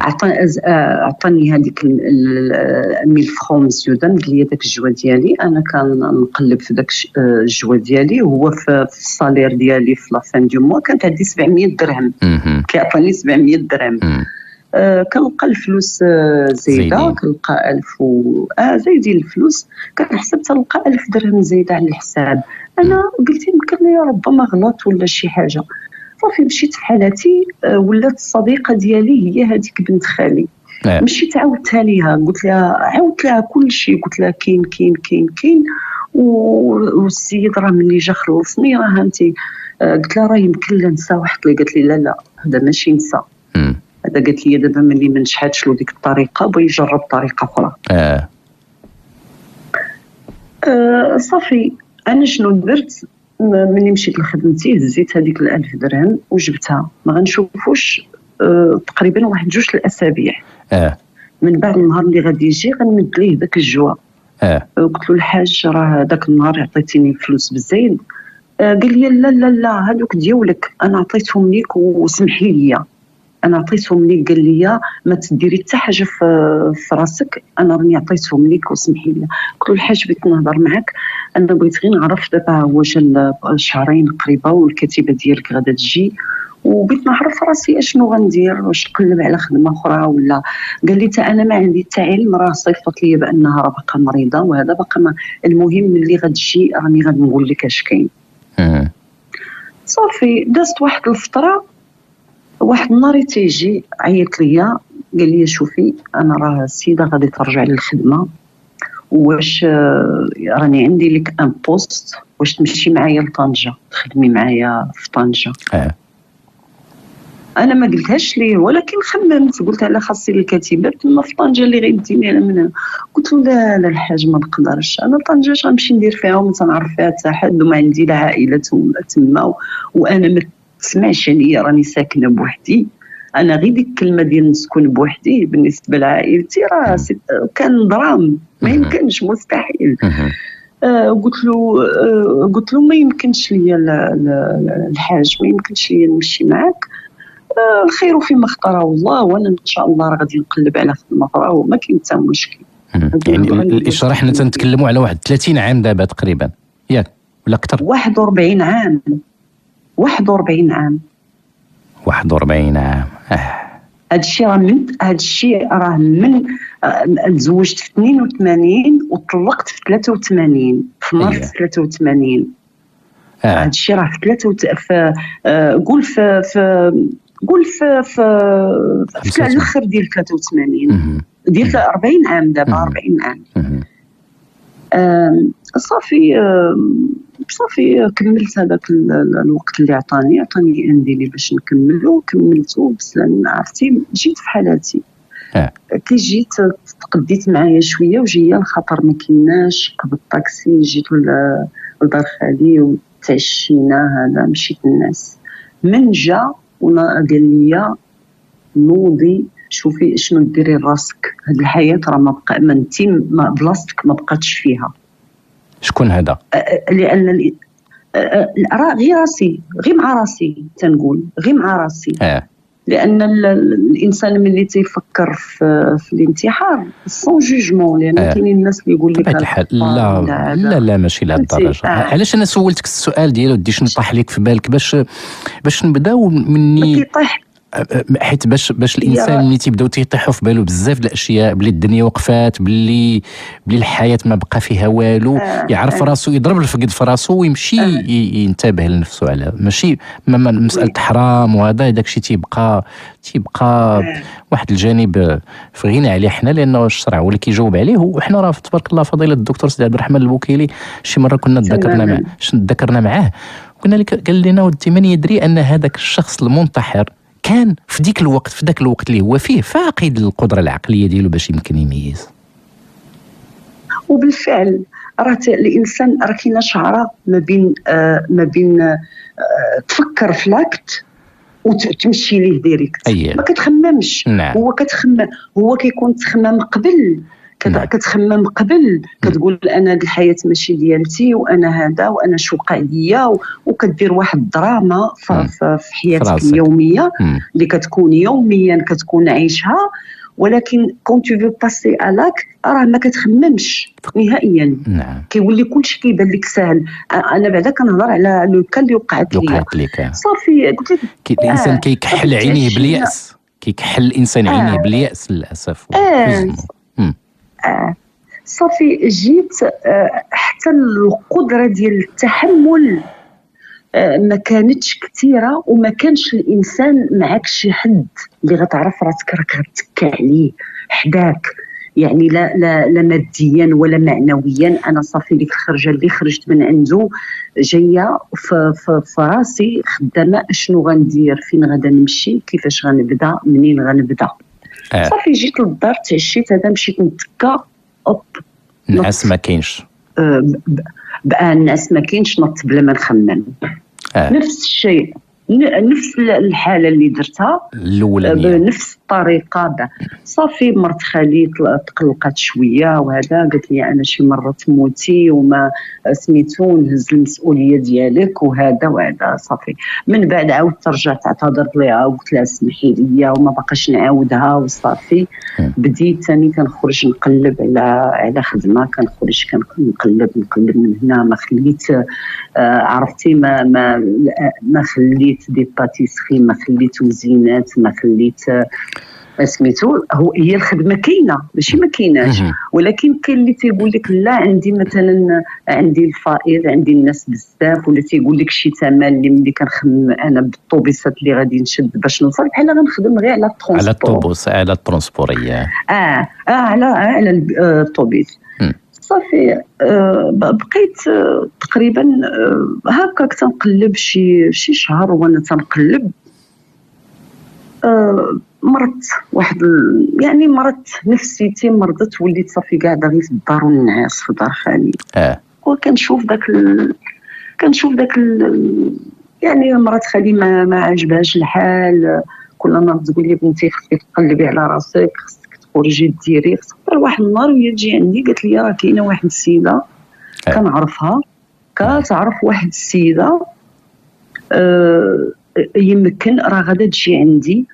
عطاني هذيك 1000 فرون مسيو دام، قال لي داك الجوا ديالي. انا كنقلب في داك الجوا ديالي وهو في الصالير ديالي في لافان دو موا كانت عندي 700 درهم. كيعطيني 700 درهم. كنلقى الفلوس زايده، كنلقى 1000 زايدين الفلوس، كنحسب تلقى 1000 درهم زايده على الحساب. انا قلت يمكن يا ربما غلط ولا شي حاجه. صافي مشيت في حالتي. ولات الصديقه ديالي هي هذيك بنت خالي. مشيت عاودتها ليها، قلت لها عاودت لها كل شيء، قلت لها كاين كاين كاين كاين والسيد راه ملي جا خلصني راه انت، قلت لها راه يمكن لا نسى واحد اللي، قالت لي لا لا هذا ماشي نسى، هذا قالت لي دابا ملي ما نجحاتش له ديك الطريقه بغى يجرب طريقه اخرى. صافي انا شنو درت ملي مشيت لخدمتي، هزيت هذيك 1000 درهم وجبتها، ما غنشوفوش تقريبا واحد 2 الاسابيع. من بعد النهار اللي غادي يجي غنمد ليه داك الجوا. قلت له الحاج راه داك النهار عطيتيني فلوس بزايد. قال لي لا لا لا هذوك ديولك، انا عطيتهم ليك وسمحي لي، انا عطيتهم ليك. قال لي ما تديري حتى حاجه في راسك، انا راني عطيتهم ليك وسمحي لي. قلت له الحاج بغيت نهضر معك، انا بغيت غير نعرف دابا هو جا شهرين قريبه والكتيبه ديالك غادا تجي، وبغيت نعرف راسي اشنو غندير، واش نقلب على خدمه اخرى ولا. قال لي حتى انا ما عندي حتى علم، راه صيفطت لي بانها راه باقا مريضه وهذا باقا المهم ملي غتجي راني غادي نقول لك اش كاين. صافي دازت واحد الفتره، واحد النهار تيجي عيط ليا قال لي شوفي انا راه السيده غادي ترجع للخدمه، واش راني عندي لك ان بوست، واش تمشي معايا لطنجه تخدمي معايا في طنجه. انا ما قلتهاش ليه ولكن خممت، قلت على خاصي الكتيبه تما في طنجه اللي غيديني انا من هنا. قلت له لا لا الحاج ما نقدرش، انا طنجه اش غنمشي ندير فيها وما تنعرف فيها حتى حد وما عندي لا عائله تما، وانا ما تسمعش عليا راني ساكنه بوحدي. انا غير ديك الكلمه ديال نسكن بوحدي بالنسبه لعائلتي راه كان درام، ما يمكنش، مستحيل. قلت له ما يمكنش ليا الحاج، ما يمكنش ليا نمشي معاك، الخير فيما اختاره الله، وانا ان شاء الله راه غادي نقلب على خدمه اخرى وما كاين حتى مشكل. يعني الاشاره حنا تنتكلموا على واحد 30 عام دابا تقريبا، ياك ولا اكثر؟ 41 عام. 41 عام. 41 عام. هادشي راه من تزوجت في 82 وطلقت في 83 في مارس 83. هادشي راه في الاخر ديال 83 ديال 40 عام دابا 40 عام. صافي كملت هذاك الوقت اللي عطاني انديلي باش نكملو، كملتو بسلام. عرفتي جيت في حالاتي كي جيت تقديت معايا شويه وجايه الخطر ما كايناش، قبل الطاكسي جيت لدار خالي وتعشينا، هذا مشيت الناس من جا قال لي نوضي شوفي شنو ديري راسك، هاد الحياه راه ما بقى انت بلاصتك ما بقاتش فيها. شكون هذا؟ لان غير راسي، غير مع راسي تنقول، غير مع راسي. لان الانسان ملي تيفكر في الانتحار سون جوجمون، لان كاينين الناس اللي يقول لك لا لا لا ماشي لهذ الدرجه. علاش انا سولتك السؤال ديالو دي شنو طاح لك في بالك باش نبداو مني، حيت باش الانسان ملي تيبداو تيطيحوا في بالو بزاف د الاشياء، بلي الدنيا وقفات، بلي الحياه ما بقى فيها والو، يعرف راسو، يضرب الفقد في راسو ويمشي ينتبه لنفسه. على ماشي مساله حرام وهذا، داكشي تيبقى واحد الجانب في غنى عليه حنا، لانه الشرع هو اللي كيجاوب عليه. وحنا راه تبارك الله فضيله الدكتور سيدي عبد الرحمن البوكيلي شي مره كنا تذكرنا معاه، قلنا لك، قال لنا ودي من يدري ان هذاك الشخص المنتحر كان في ذاك الوقت اللي هو فيه فاقد القدره العقليه ديالو باش يمكن يميز. وبالفعل راه الانسان راه كاينه شعره ما بين تفكر في لاكت وتمشي ليه ديريكت. ما كتخممش. هو كيكون تخمم قبل، كتخمم قبل، كتقول انا الحياه ماشي ديالتي وانا هذا وانا شو وقع ليا، وكدير واحد الدراما في حياتك اليوميه اللي كتكون يوميا كتكون عايشها. ولكن كون تو فو باسي الاك راه ما كتخممش نهائيا. كيولي كلشي كيبان لك ساهل. انا بعدا كنهضر على لو كان اللي وقعت لك. صافي قلت لك الانسان كيكحل عينيه بالياس، كيكحل الانسان عينيه بالياس للاسف. صافي جيت حتى القدره ديال التحمل ما كانتش كثيره، وما كانش الانسان معك شي حد اللي غتعرف راسك راك غتكى عليه حداك، يعني لا ماديا ولا معنويا. انا صافي ديك الخرجه اللي خرجت من عنده جايه في راسي خدامه اشنو غندير، فين غادا نمشي، كيفاش غنبدا، منين غنبدا. صافي جيت للدار تعشيت، هذا مشيت نتكا، اوب الناس ما كاينش. بقى الناس ما كاينش، نط بلا ما نخمم. نفس الشيء، نفس الحاله اللي درتها الاولانيه بنفس الطريقه. صافي مرت خالي تقلقت شويه وهذا، قالت لي انا شي مره تموتي وما سميتو نهز المسؤوليه ديالك وهذا. صافي من بعد عاودت رجعت اعتذرت ليها وقلت لها سمحي لي وما بقاش نعاودها، وصافي بديت ثاني كنخرج نقلب على خدمه، كنخرج كنقلب من هنا. ما خليت عرفتي ما خليت دي باتيسري، ما خليت وزينات، ما خليت سميتو. هي الخدمه كاينه ماشي ما كايناش، ولكن كاين اللي تيقول لك لا عندي مثلا عندي الفائض، عندي الناس بزاف، ولا تيقول لك شي ثمن اللي ملي كنخدم انا بالطوبيسات اللي غادي نشد باش نوصل، بحال غنخدم غير على الترونسبور، على الطوبوس، على الترونسبوريه، على الطوبيس. صافي بقيت تقريبا هكاك تنقلب شي شهر وانا تنقلب. مرضت واحد يعني مرضت نفسيتي، مرضت، وليت صافي قاعده غير في الدار والنعاس في دار خالي. وكنشوف داك يعني مرات خالي ما عجبهاش الحال. كل نهار تقول لي بنتي خصك تقلبي على راسك، خصك تخرجي ديري. خصك واحد النهار وهي تجي عندي قالت لي راه كاينه واحد السيده كنعرفها، كتعرف واحد السيده يمكن راه غادا تجي عندي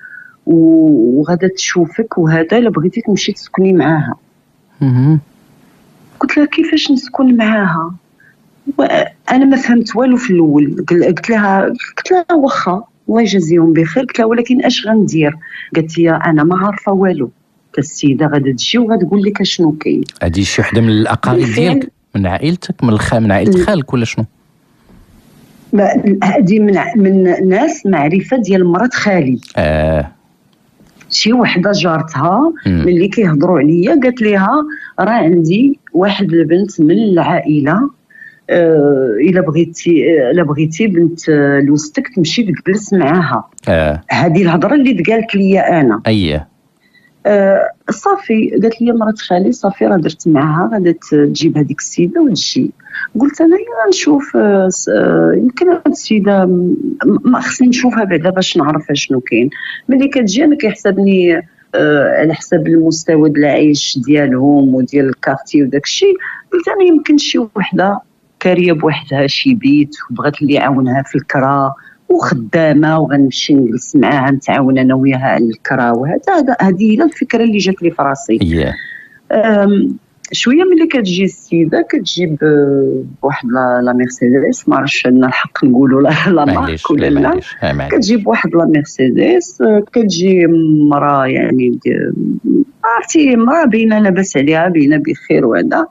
وغادا تشوفك وهذا، الا بغيتي تمشي تسكني معاها. قلت لها كيفاش نسكن معاها؟ انا ما فهمت والو في الاول. قلت لها واخا الله يجازيهم بخير. قلت لها ولكن اش غندير؟ قالت لي انا ما عارفه والو، السيده غادا تجي وغتقول لك اشنو كاين. هذه شي وحده من الاقارب ديالك، من عائلتك، من عائله خالك ولا شنو؟ هذه من ناس معرفه ديال مرات خالي. شي وحده جارتها ملي كيهضروا عليا قالت ليها راه عندي واحد البنت من العائله، الا بغيتي بنت لوستك تمشي تجلس معاها. هذه الهضره اللي قالت لي انا. صافي قالت لي مرات خالي صافي راه درت معاها، غادا تجيب هذيك السيده وتجي. قلت انا غنشوف يمكن هاد السيده ما خصني نشوفها بعدا باش نعرف شنو كاين. ملي كتجي انا كيحسبني على حسب المستوى ديال العيش ديالهم وديال الكارتي وداك الشيء. قلت انا يمكن شي وحده كاريه بوحدها شي بيت وبغات اللي يعاونها في الكرا وخدامه وغنمشي نجلس معاها نتعاون انا وياها على الكرا وهذا. هذه هي الفكره اللي جات لي في راسي. شويه ملي كتجي السيده كتجيب بواحد لا مرسيدس، ما عرفتش عندنا الحق نقولوا لا مارك ولا لا. كتجيب واحد لا مرسيدس، كتجي مراه يعني عرفتي مراه باينه لاباس عليها، باينه بخير وهذا.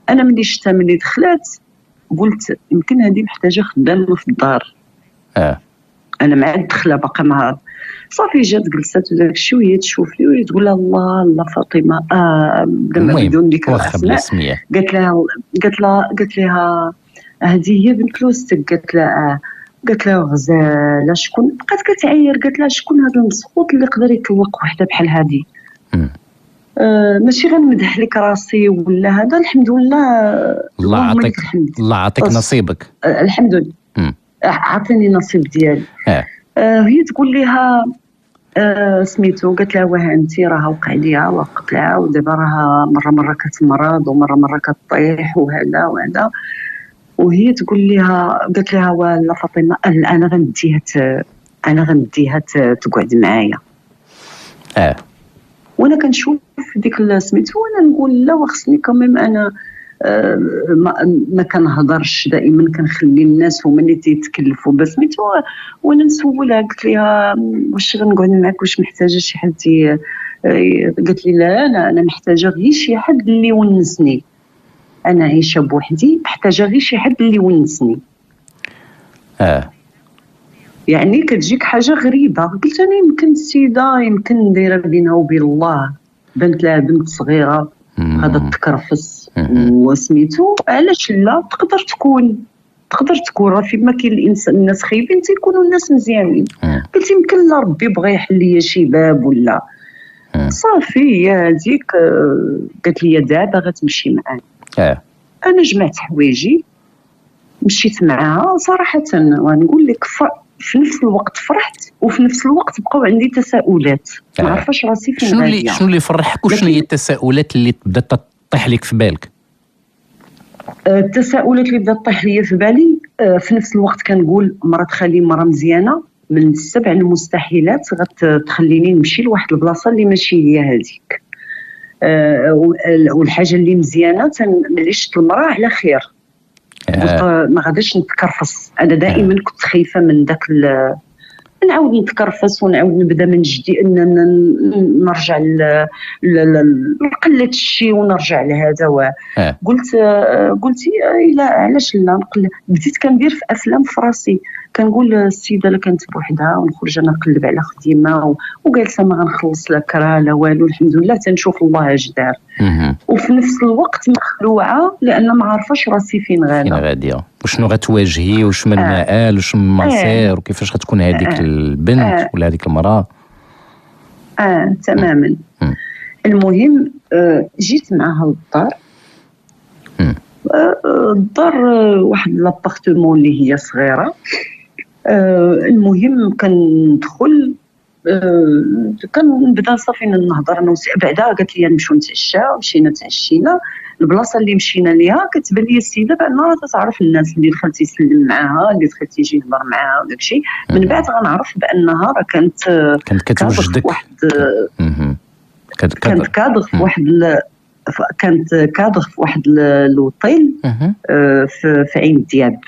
انا ملي شفتها ملي دخلت قلت يمكن هذه محتاجه خدامه في الدار. انا مع الدخله باقا مع صافي جات جلست وداك الشيء وهي تشوف لي وهي تقول لها الله فاطمه بدون ذكر الاسماء. قالت لها هذه هي بنت لوستك. قالت لها غزاله شكون؟ بقات كتعاير. قالت لها شكون هذا المسخوط اللي يقدر يطلق وحده بحال هذه؟ ماشي غنمدح لك راسي ولا هذا، الحمد لله. الله عطيك نصيبك. الحمد لله عطيني نصيب ديالي. هي تقول لها سميتو. قالت لها واه انت راه وقع ليها وقع ودابا راه مره كتمرض ومره كطيح وهذا. وهي تقول لها قالت لها ولا فاطمه انا غنديها تقعد معايا. وانا كنشوف ديك سميتو وانا نقول لا وخصني كمان انا ما كنهضرش، دائما كنخلي الناس هما اللي تيتكلفوا بسميتو. وانا نسولها قلت لها واش غنقعد معاك، واش محتاجه شي حد قالت لي لا انا محتاجه غير شي حد اللي يونسني، انا عايشه بوحدي محتاجه غير شي حد اللي يونسني. يعني كتجيك حاجه غريبه. قلت انا يمكن السيده يمكن دايره بينها وبين الله، بنت لها بنت صغيره غادا تكرفس وسميتو، علاش لا؟ تقدر تكون راه فيما كاين الانسان الناس خايبين تيكونوا الناس مزيانين. قلت يمكن لا ربي بغى يحل لي شي باب ولا صافي. هي هذيك قالت لي دابا غتمشي معايا. انا جمعت حوايجي مشيت معاها صراحه، ونقول لك في نفس الوقت فرحت وفي نفس الوقت بقاو عندي تساؤلات، ما عرفاش راسي فين غاديه. شنو اللي فرحك وشنو هي التساؤلات اللي بدات تطيح لك في بالك؟ التساؤلات اللي بدات تطيح لي في بالي في نفس الوقت كنقول مرات خالي مرة مزيانه، من 7 المستحيلات غتخليني نمشي لواحد البلاصه اللي ماشي هي هذيك. والحاجه اللي مزيانه ملي شفت المراه على خير قلت ما غاديش نتكرفص. انا دائما كنت خايفه من داك نعاود نتكرفس ونعاود نبدا من جديد، نرجع لقلة الشيء ونرجع لهذا. قلت لا علاش لا نقلب. بديت كندير في افلام في راسي، كنقول السيده لا كانت بوحدها ونخرج انا نقلب على خديمه وجالسه ما غنخلص لا كرا لا والو، الحمد لله تنشوف الله اش دار. وفي نفس الوقت مخلوعه لان ما عارفاش راسي فين غاديه وشنو غتواجهي وش من المآل وش من المصير وكيفاش غتكون هذيك البنت ولا هذيك المراه. تماما. المهم جيت معها للدار. الدار واحد لابارتمون اللي هي صغيره. المهم كندخل كنبدا صافي نهضر انا بعدا قالت لي نمشيو نتعشاو. مشينا تعشينا. البلاصه اللي مشينا ليها كتبان لي السيده بانها راه تعرف الناس اللي دخلتي يسلم معاها، اللي دخلتي يجي يهضر معاها وداكشي. من بعد غنعرف بانها راه كانت كتوجدك كانت كادغ في واحد كانت كادغ في واحد الوطيل في عين دياب.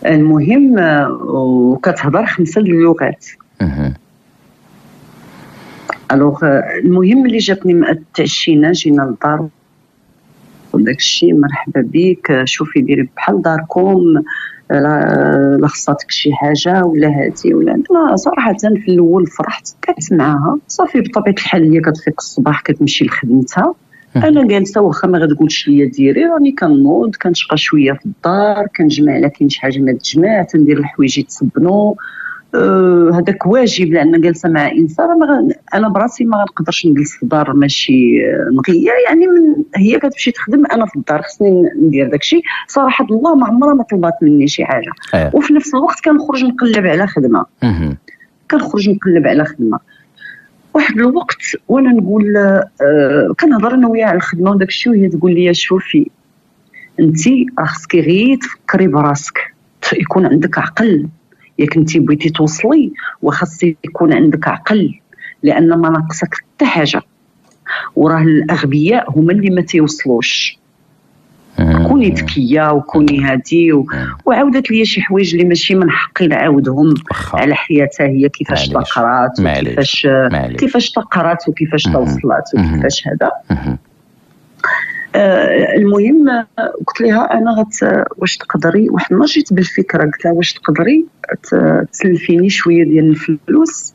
المهم وكتهضر 5 اللغات. الوغ المهم اللي جاتني تعشينا جينا للدار وداك الشيء مرحبا بك شوفي ديري بحال داركم لا خصاتك شي حاجه ولا هاتي ولا. انا صراحه في الاول فرحت كنت معاها صافي بطبيعه الحال. هي كتفيق الصباح كتمشي لخدمتها، انا جالسه واخا ما غتقولش ليا ديري راني كنوض كنشقى شويه في الدار كنجمع لا كاين شي حاجه ما تجمع تندير الحوايج يتصبنوا. هذاك واجب لان جالسه مع انسان. انا براسي ما غنقدرش نجلس في الدار ماشي نقيه يعني هي كتمشي تخدم انا في الدار خصني ندير داكشي. صراحه الله ما عمرها ما طلبات مني شي حاجه. وفي نفس الوقت كنخرج نقلب على خدمه. واحد الوقت وانا نقول كنهضر انا وياها على الخدمه وداكشي وهي تقول لي شوفي انتي راه خصك غير تفكري براسك يكون عندك عقل. يا كنتي بغيتي توصلي وخاص يكون عندك عقل لان ما ناقصك حتى حاجه. وراه الاغبياء هما اللي ما تيوصلوش. كوني ذكيه وكوني هادي وعاودت لي شي حوايج اللي ماشي من حقي نعاودهم على حياتها هي كيفاش تقرات كيفاش تقرات وكيفاش توصلات وكيفاش هذا. المهم قلت لها انا واش تقدري واحد النهار جيت بالفكره قلت لها واش تقدري تسلفيني شويه ديال الفلوس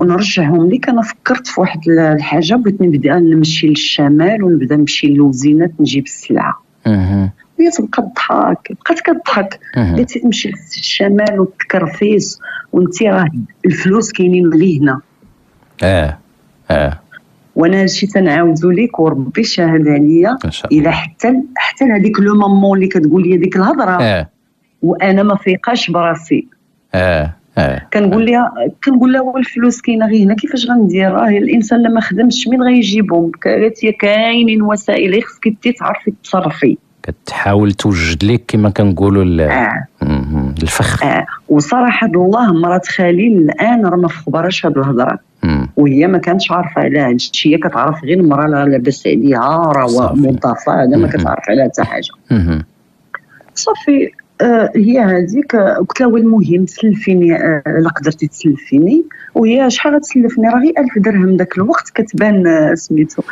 ونرجعهم لك. انا فكرت في واحد الحاجه بغيت نبدا نمشي للشمال ونبدا نمشي للوزينات نجيب السلعه. هي تبقى تضحك بقات كتضحك. قلت تمشي للشمال وتكرفيس وانت راه الفلوس كاينين غير هنا. وانا هادشي تنعاودو ليك وربي شاهد عليا الا حتى لهاديك لو مامون اللي كتقول لي هذيك الهضره وانا ما فيقاش براسي. كنقول لها والفلوس كاينه غير هنا كيفاش غندير؟ راه الانسان لما خدمش من غيجيبهم؟ قالت لي كاينين وسائل خصك تعرفي تتصرفي. كتحاول توجد لك كما كنقولوا الفخ. وصراحه الله مرات خالي الان راه ما فخبرش هاد الهضره وهي ما كانتش عارفه على هاد الشيء. هي كتعرف غير المراه لا لاباس عليها راه موظفه هذا ما كتعرف عليها حتى حاجه. صافي هي هذيك قلت لها المهم سلفيني، الا قدرتي تسلفيني. وهي شحال غتسلفني؟ راه غير 1000 درهم داك الوقت كتبان سميتو.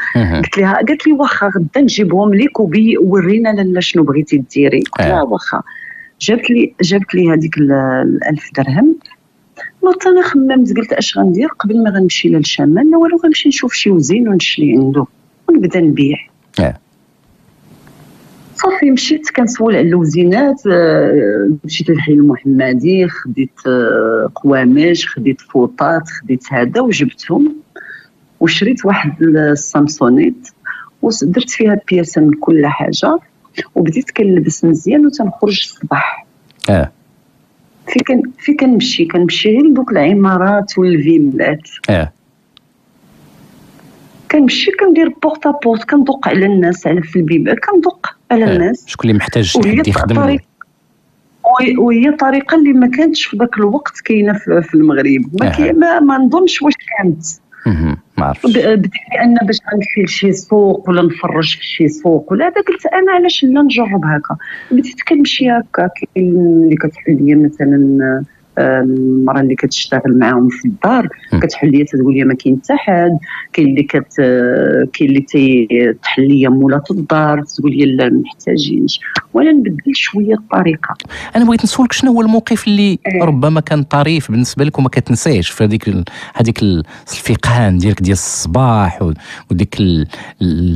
قالت لي واخا غدا نجيبهم لك وورينا لالا شنو بغيتي ديري. قلت لها واخا. جابت لي هذيك 1000 درهم. نوضت انا خممت قلت اش غندير قبل ما غنمشي للشمال؟ لا والو، غنمشي نشوف شي وزين ونشري عنده ونبدا نبيع. صافي مشيت كنسول على اللوزينات، مشيت للحي المحمدي، خديت قوامش، خديت فوطات، خديت هذا وجبتهم، وشريت واحد السامسونيت ودرت فيها بياسه من كل حاجه، وبديت كنلبس مزيان وتنخرج الصباح. في كنمشي غير لدوك العمارات والفيلات. كنمشي كندير بورتا بورت، كندق على الناس، على في البيبان كندق على الناس، شكون اللي محتاج شي حد يخدم. وهي طريقه اللي ما كانتش في ذاك الوقت كاينه في المغرب. ما نظنش واش كانت. ما عرفتش. بديت لان باش غنمشي لشي سوق ولا نفرج في شي سوق ولا هذا، قلت انا علاش لا نجرب هكا. بديت كنمشي هكا. كاين اللي كتحل لي مثلا المراه اللي كتشتغل معاهم في الدار كتحل لي تقول لي ما كاين حتى حد. كاين اللي تحل لي مولات الدار تقول لي لا محتاجينش، ولا نبدل شويه الطريقه. انا بغيت نسولك شنو هو الموقف اللي ربما كان طريف بالنسبه لك وما كتنساهش في هذيك الفيقان ديالك ديال الصباح وديك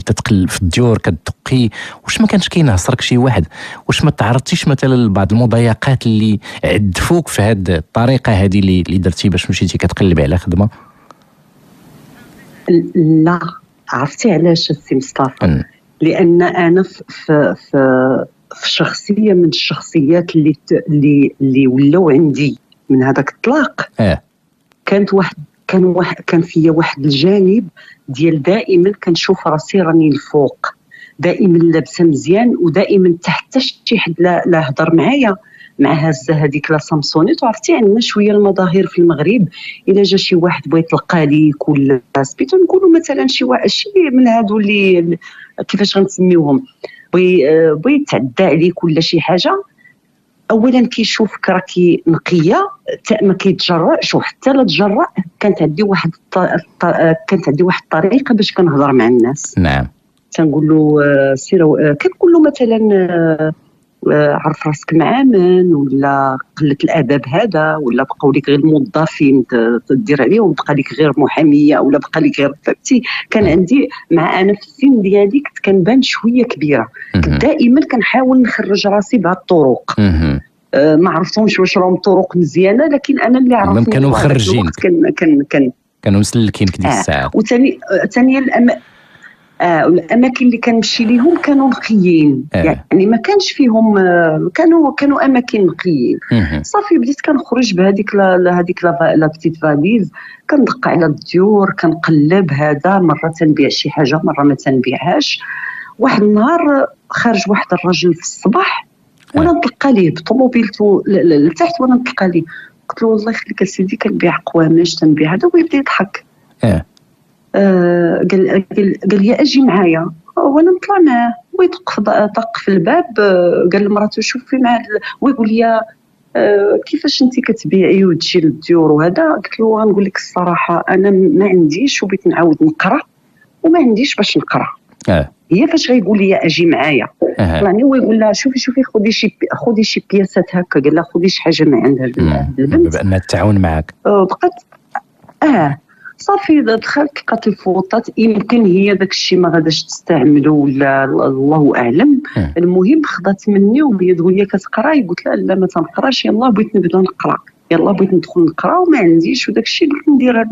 تتقلب في الديور كتدقي؟ واش ما كانش كينهصرك شي واحد؟ واش ما تعرضتيش مثلا لبعض المضايقات اللي عدفوك في هذه الطريقه هذه اللي درتي باش مشيتي كتقلبي على خدمه؟ لا، عرفتي علاش السي مصطفى؟ لان انا في شخصيه من الشخصيات اللي ولاو عندي من هذاك الطلاق. كان فيا واحد الجانب ديال دائما كنشوف راسي راني الفوق، دائما لابسه مزيان، ودائما تحت شي حد لا هضر معايا مع هازه هذيك لا سامسونيت. وعرفتي عندنا شويه المظاهر في المغرب، الا جا شي واحد بغى يطلق ليك ولا سبيتو نقولوا مثلا شي من هادو اللي كيفاش غنسميوهم بغى يتعدى عليك ولا شي حاجه، اولا كيشوفك راكي نقيه، ما كيتجرأش، وحتى لا تجرأ كانت عندي واحد الطريقه باش كنهضر مع الناس. نعم. تنقول له سير، كنقول له مثلا عرف راسك مع من، ولا قلة الادب هذا، ولا بقاو لك غير الموظفين تدير عليهم، بقى لك غير محاميه، ولا بقى لك غير فهمتي. كان عندي مع انا في السن ديالي كنت كنبان شويه كبيره، دائما كنحاول نخرج راسي بهذه الطرق. ما عرفتهمش واش راهم طرق مزيانه، لكن انا اللي عرفتهم كانوا مخرجين، كانوا مسلكينك ديك الساعات. وثاني الاماكن اللي كنمشي ليهم كانوا نقيين. يعني ما كانش فيهم، كانوا اماكن نقيين. صافي بديت كنخرج بهذيك لا بتيت فاليز، كندق على الديور، كنقلب هذا، مره تنبيع شي حاجه، مره ما تنبيعهاش. واحد النهار خرج واحد الرجل في الصباح، وانا نطلق ليه بطوموبيلته لتحت، وانا نطلق ليه قلت له الله يخليك سيدي كنبيع قوامش، تنبيع هذا. ويبدا يضحك. قال لي اجي معايا، وانا نطلع معاه. طق في الباب، قال لمراته شوفي مع ويقول لي كيفاش انت كتبيعي وتجي للديور وهذا. قلت له غنقول لك الصراحه، انا ما عنديش، وبغيت نعاود نقرا وما عنديش باش نقرا. هي فاش غيقول لي اجي معايا طلعني، ويقول لها شوفي خذي شي بياسات هكا. قال لها خذي شي حاجه من عند البنت بان التعاون معك. بقات صافي دخلت لقات الفوطات، يمكن هي داك الشيء ما غاداش تستعملو ولا الله اعلم. المهم خدات مني وهي تقول لي كتقراي، قلت لها لا ما تنقراش، يلاه بغيت نبدا نقرا، يلاه بغيت ندخل نقرا وما عنديش، وداك الشيء قلت ندير هاد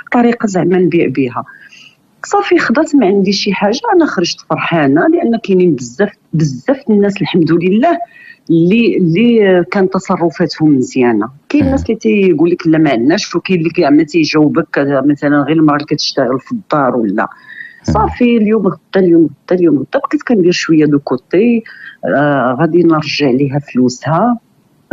الطريقه زعما نبيع بها. صافي خدات ما عندي شي حاجه، انا خرجت فرحانه لان كاينين بزاف الناس الحمد لله اللي كان تصرفاتهم مزيانه. كاين الناس اللي تيقول لك لا ما عندناش، وكاين اللي كاع ما تيجاوبك مثلا غير المراه اللي كتشتغل في الدار ولا. صافي اليوم غدا بقيت كندير شويه دو كوتي، غادي نرجع ليها فلوسها.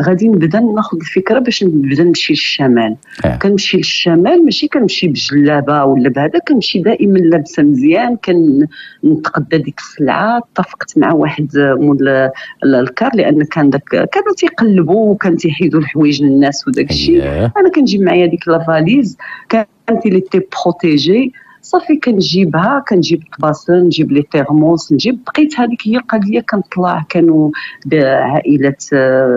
غادي نبدا ناخذ الفكره باش نبدا نمشي للشمال. كنمشي للشمال ماشي كنمشي بجلابه ولا بهذا، كنمشي دائما لابسه مزيان، كنتقدى ديك السلعه. اتفقت مع واحد مول الكار لان كان داك كانوا تيقلبوا وكان تيحيدوا الحوايج للناس وداك الشيء. انا كنجيب معايا ديك لافاليز كانت لي تي بروتيجي صافي، كنجيبها، كنجيب الطباسل، نجيب لي تيرموس، نجيب بقيت هذيك هي القضيه. كنطلع كانوا عائلات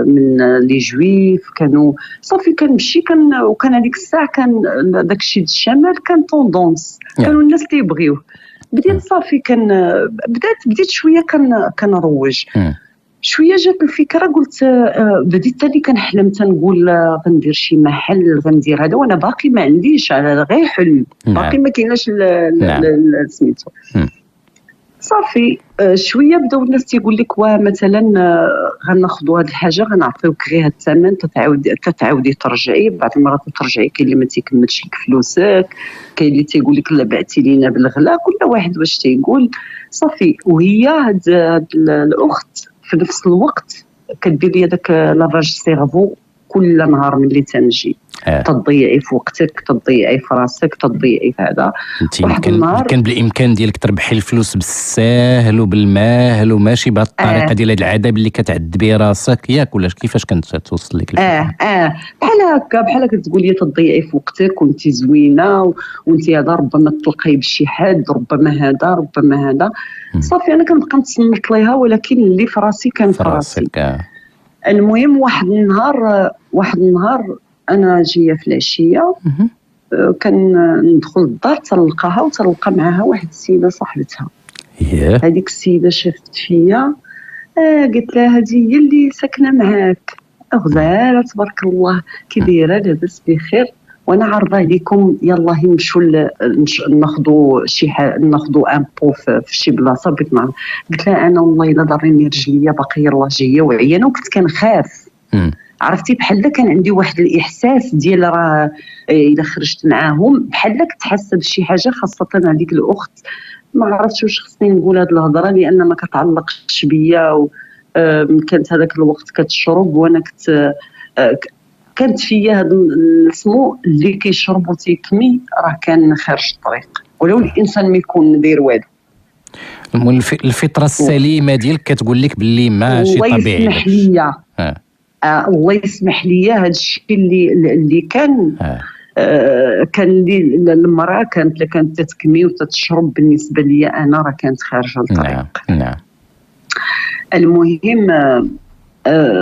من لي جويف، كانوا صافي كنمشي وكان هذيك الساعه كان داكشي الشمال كان طوندونس، كانوا الناس تيبغيوه. بديت صافي بديت شويه كنروج شويه. جات الفكره قلت بديت ثاني كنحلم تنقول غندير شي محل، غندير هذا، وانا باقي ما عنديش على غير حلم، باقي ما كايناش سميتو. صافي شويه بداو الناس تيقول لك مثلا غناخذوا هذه الحاجه غنعطيوك غير هذا الثمن، تتعاودي ترجعي، بعض المرات ترجعي، كاين اللي ما تيكملش لك فلوسك، كاين اللي تيقول لك لا بعتي لينا بالغلا، كل واحد واش تيقول. صافي وهي هاد الاخت في نفس الوقت كدير لي داك لافاج سيرفو كل نهار ملي تنجي، تضيعي في وقتك، تضيعي في راسك، تضيعي في هذا. كان بالامكان ديالك تربحي الفلوس بالساهل وبالماهل وماشي بهذه الطريقه ديال هذا العذاب اللي كتعذبي راسك، ياك؟ ولا كيفاش كانت توصل لك الفكره؟ بحال هكا، بحال هكا تقول لي تضيعي في وقتك وانت زوينه وانت هذا ربما تلقاي بشي حد، ربما هذا ربما هذا. صافي انا كنبقى نتصنت ليها، ولكن اللي في راسي كان في راسي. المهم واحد النهار انا جايه في العشيه، كندخل للدار تلقاها وتلقى معها واحد السيده صاحبتها. هذيك السيده شافت فيا، قلت لها هذه هي اللي ساكنه معاك، غزاله تبارك الله، كي دايره؟ لاباس بخير؟ وانا عارضه عليكم يلا نمشوا ناخذوا شي حاجه، ناخذوا ان بو في شي بلاصه. بغيت نعرف. قلت لها انا والله الا ضرني رجليا باقيه الله جايه وعيانه، وكنت كنخاف. عرفتي بحال كان عندي واحد الاحساس ديال راه الا خرجت معاهم بحال كنت حاسه بشي حاجه، خاصه هذيك الاخت. ما عرفتش واش خصني نقول هذه الهضره لان ما كتعلقش بيا. كانت هذاك الوقت كتشرب، وانا كانت فيا هذا اسمو اللي كيشرب وتيكمي، راه كان خارج الطريق، ولو الانسان ما يكون داير والو. الفطره السليمه ديالك كتقول لك باللي ماشي طبيعي. الله يسمح ليا، الله يسمح ليا، هذا الشيء اللي كان كان المراه كانت تتكمي وتتشرب، بالنسبه لي انا راه كانت خارجه الطريق. نعم. المهم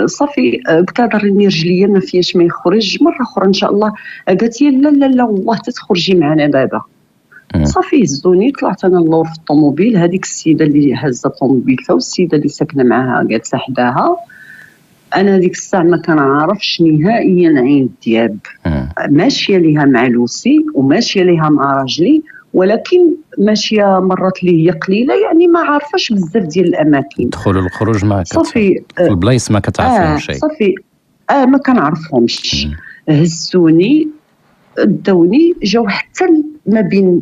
صافي قلت لها ضرني رجليا ما فياش ما يخرج، مره اخرى ان شاء الله. قالت لي لا لا لا والله تتخرجي معنا دابا. صافي هزوني، طلعت انا اللور في الطوموبيل. هذيك السيده اللي هزه طوموبيلتها والسيده اللي ساكنه معاها جالسه حداها. انا ديك الساعه ما كنعرفش نهائيا عين الدياب، ماشيه ليها مع لوسي وماشيه ليها مع راجلي، ولكن ماشيه مرات اللي هي قليله، يعني ما عارفاش بزاف ديال الاماكن. الدخول والخروج ما صافي في البلايص ما كتعرفهم شيء. صافي ما كنعرفهمش. هزوني داوني، جاو حتى ما بين